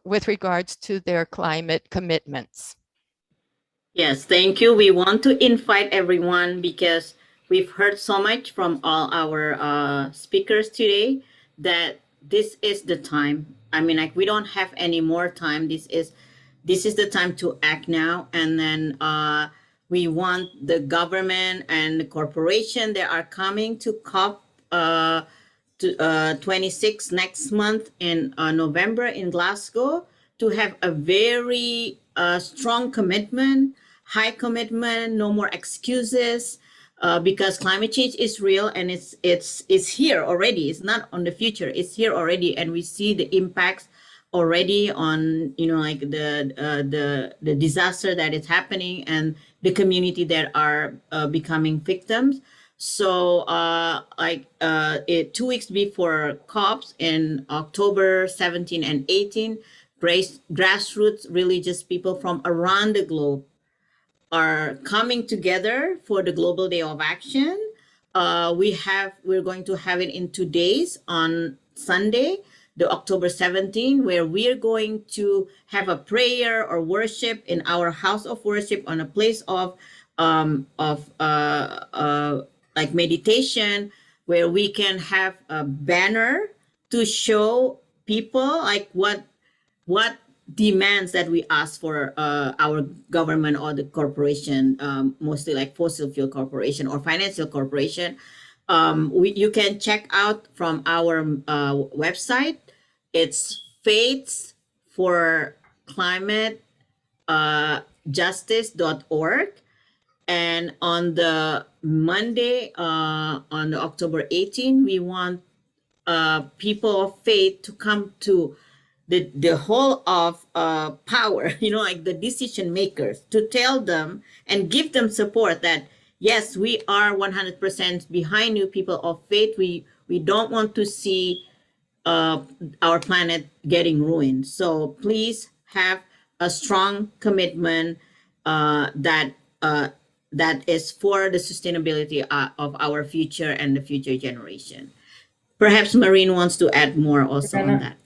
with regards to their climate commitments. Yes, thank you. We want to invite everyone because we've heard so much from all our speakers today that this is the time. I mean, like, we don't have any more time. This is the time to act now. And then we want the government and the corporation that are coming to COP 26 next month in November in Glasgow to have a very strong commitment, high commitment, no more excuses, because climate change is real and it's here already. It's not on the future. It's here already, and we see the impacts already on, you know, like the disaster that is happening and the community that are becoming victims. So 2 weeks before COPs in October 17 and 18, grassroots religious people from around the globe are coming together for the Global Day of Action. We're going to have it in 2 days on Sunday, the October 17, where we're going to have a prayer or worship in our house of worship on a place of like meditation, where we can have a banner to show people like what demands that we ask for our government or the corporation, mostly like fossil fuel corporation or financial corporation. You can check out from our website. It's faithsforclimatejustice.org. And on the Monday, on the October 18, we want people of faith to come to the whole of power, you know, like the decision makers, to tell them and give them support that, yes, we are 100% behind you, people of faith. We don't want to see our planet getting ruined. So please have a strong commitment that is for the sustainability of our future and the future generation. Perhaps Maryne wants to add more also on that.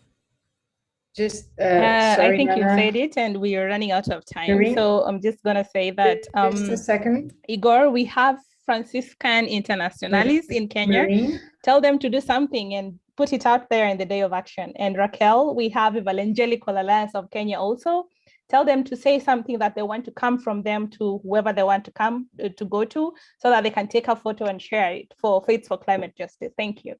Just I sorry, think you Nana. said it, and we are running out of time. Maryne? So I'm just gonna say that Just a second. Igor, we have Franciscan Internationalis in Kenya. Maryne? Tell them to do something and put it out there in the Day of Action. And Raquel, we have Evangelical Alliance of Kenya also. Tell them to say something that they want to come from them to whoever they want to come to go to, so that they can take a photo and share it for Faith for Climate Justice. Thank you.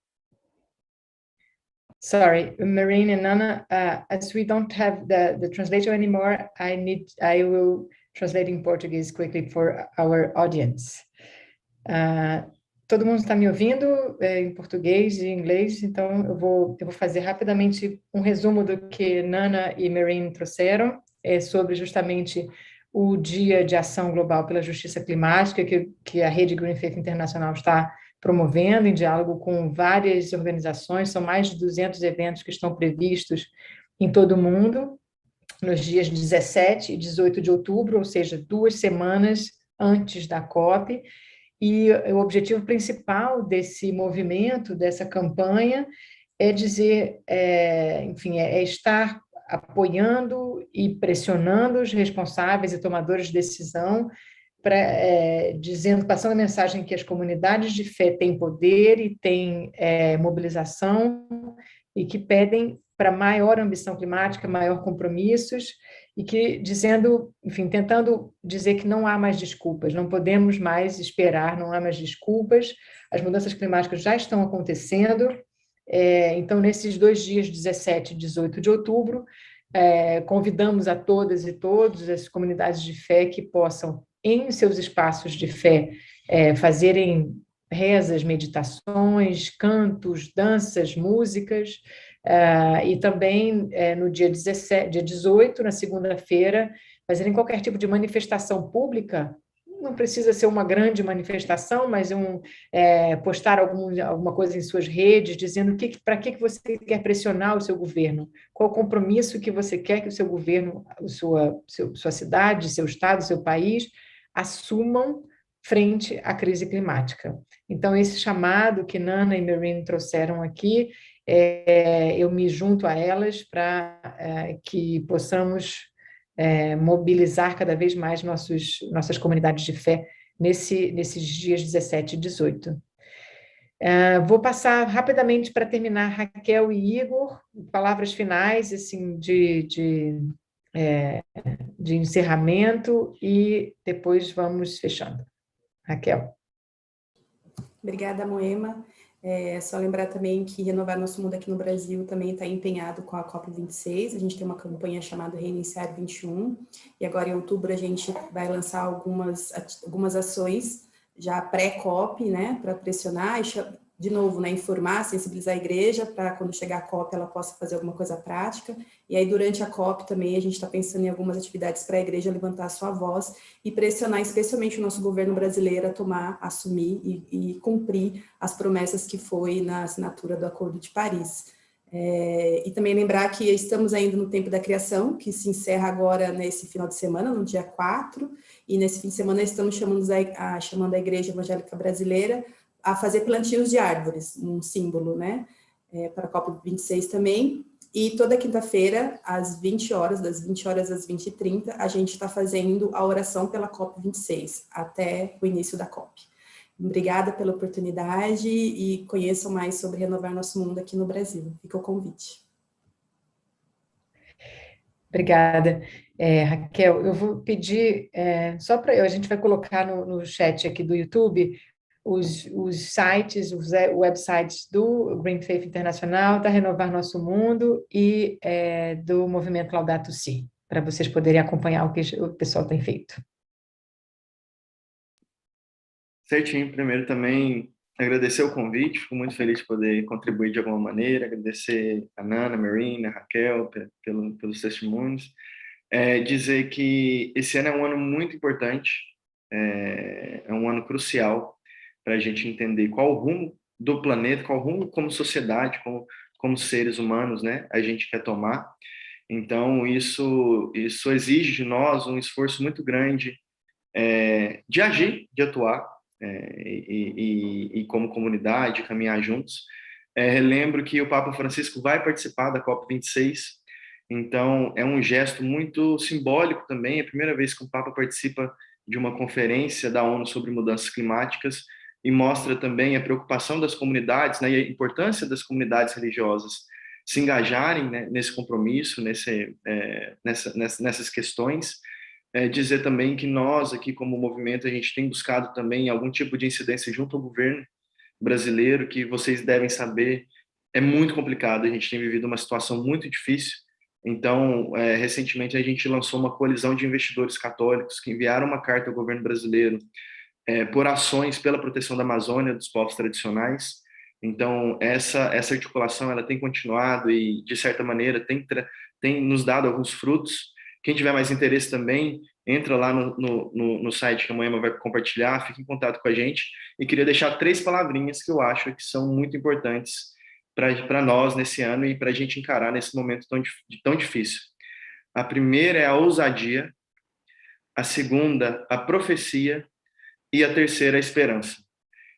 Sorry, Maryne and Nana, as we don't have the translator anymore, I will translate in Portuguese quickly for our audience. Todo mundo está me ouvindo em português e inglês, então eu vou fazer rapidamente um resumo do que Nana e Maryne trouxeram, sobre justamente o Dia de Ação Global pela Justiça Climática, que a Rede Green Faith Internacional está promovendo em diálogo com várias organizações. São mais de 200 eventos que estão previstos em todo o mundo, nos dias 17 e 18 de outubro, ou seja, 2 semanas antes da COP. E o objetivo principal desse movimento, dessa campanha, é dizer, enfim, é estar apoiando e pressionando os responsáveis e tomadores de decisão, passando a mensagem que as comunidades de fé têm poder e têm mobilização, e que pedem para maior ambição climática, maior compromissos, e que enfim, tentando dizer que não há mais desculpas, não podemos mais esperar, não há mais desculpas, as mudanças climáticas já estão acontecendo. Então, nesses 2 dias, 17 e 18 de outubro, convidamos a todas e todos as comunidades de fé que possam, em seus espaços de fé, fazerem rezas, meditações, cantos, danças, músicas, e também no dia 18, na segunda-feira, fazerem qualquer tipo de manifestação pública. Não precisa ser uma grande manifestação, mas postar alguma coisa em suas redes, dizendo para que você quer pressionar o seu governo, qual o compromisso que você quer que o seu governo, sua cidade, seu estado, seu país, assumam frente à crise climática. Então, esse chamado que Nana e Maryne trouxeram aqui, eu me junto a elas para que possamos mobilizar cada vez mais nossas comunidades de fé nesses dias 17 e 18. Vou passar rapidamente para terminar, Raquel e Igor, palavras finais assim, de encerramento, e depois vamos fechando. Raquel. Obrigada, Moema. Só lembrar também que Renovar Nosso Mundo aqui no Brasil também está empenhado com a COP26. A gente tem uma campanha chamada Reiniciar 21, e agora em outubro a gente vai lançar algumas ações já pré-COP, né, para pressionar e, de novo, né, informar, sensibilizar a igreja para quando chegar a COP ela possa fazer alguma coisa prática. E aí durante a COP também a gente está pensando em algumas atividades para a igreja levantar a sua voz e pressionar especialmente o nosso governo brasileiro a assumir e cumprir as promessas que foi na assinatura do Acordo de Paris. E também lembrar que estamos ainda no tempo da criação, que se encerra agora nesse final de semana, no dia 4, e nesse fim de semana estamos chamando a Igreja Evangélica Brasileira a fazer plantios de árvores, um símbolo, né, para a COP26 também. E toda quinta-feira, às 20 horas, das 20 horas às 20h30, a gente está fazendo a oração pela COP26, até o início da COP. Obrigada pela oportunidade e conheçam mais sobre Renovar Nosso Mundo aqui no Brasil. Fica o convite. Obrigada. Raquel, eu vou pedir, a gente vai colocar no chat aqui do YouTube os sites, os websites do Green Faith Internacional, da Renovar Nosso Mundo e do Movimento Laudato Si, para vocês poderem acompanhar o que o pessoal tem feito. Certinho. Primeiro também agradecer o convite, fico muito feliz de poder contribuir de alguma maneira, agradecer a Nana, a Maryne, a Raquel pelos testemunhos. Dizer que esse ano é um ano muito importante, é um ano crucial para a gente entender qual o rumo do planeta, qual o rumo como sociedade, como seres humanos, né, a gente quer tomar. Então, isso exige de nós um esforço muito grande de agir, de atuar, e como comunidade, caminhar juntos. Lembro que o Papa Francisco vai participar da COP26, então é um gesto muito simbólico também, é a primeira vez que o Papa participa de uma conferência da ONU sobre mudanças climáticas, e mostra também a preocupação das comunidades, né, e a importância das comunidades religiosas se engajarem, né, nesse compromisso, nessas questões. Dizer também que nós aqui como movimento a gente tem buscado também algum tipo de incidência junto ao governo brasileiro, que vocês devem saber, é muito complicado, a gente tem vivido uma situação muito difícil. Então, recentemente a gente lançou uma coalizão de investidores católicos que enviaram uma carta ao governo brasileiro por ações pela proteção da Amazônia, dos povos tradicionais. Então, essa articulação ela tem continuado e, de certa maneira, tem nos dado alguns frutos. Quem tiver mais interesse também, entra lá no site que a Moema vai compartilhar, fique em contato com a gente. E queria deixar 3 palavrinhas que eu acho que são muito importantes para nós nesse ano e para a gente encarar nesse momento tão difícil. A primeira é a ousadia, a segunda, a profecia, e a terceira, a esperança.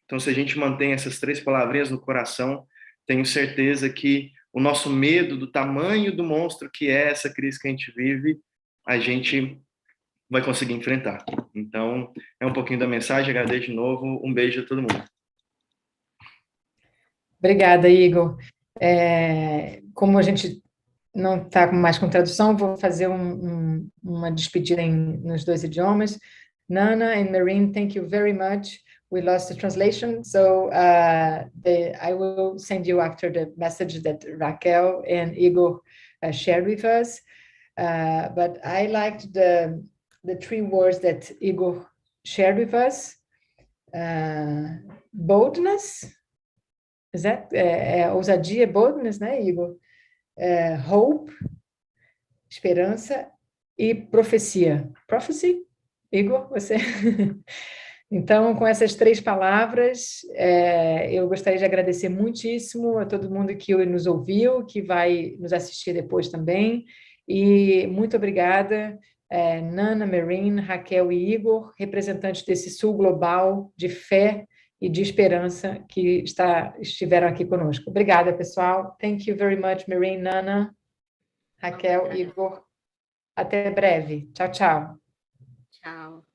Então, se a gente mantém essas 3 palavrinhas no coração, tenho certeza que o nosso medo do tamanho do monstro que é essa crise que a gente vive, a gente vai conseguir enfrentar. Então, é um pouquinho da mensagem, agradeço de novo, um beijo a todo mundo. Obrigada, Igor. Como a gente não está mais com tradução, vou fazer uma despedida nos 2 idiomas. Nana and Maryne, thank you very much. We lost the translation, so I will send you after the message that Raquel and Igor shared with us. But I liked the 3 words that Igor shared with us. Boldness, is that ousadia, boldness, né, Igor? Hope, esperança, e profecia. Prophecy? Igor, você? Então, com essas 3 palavras, eu gostaria de agradecer muitíssimo a todo mundo que nos ouviu, que vai nos assistir depois também, e muito obrigada, Nana, Maryne, Raquel e Igor, representantes desse Sul Global de fé e de esperança que estiveram aqui conosco. Obrigada, pessoal. Thank you very much, Maryne, Nana, Raquel, Igor. Até breve. Tchau, tchau. Tchau.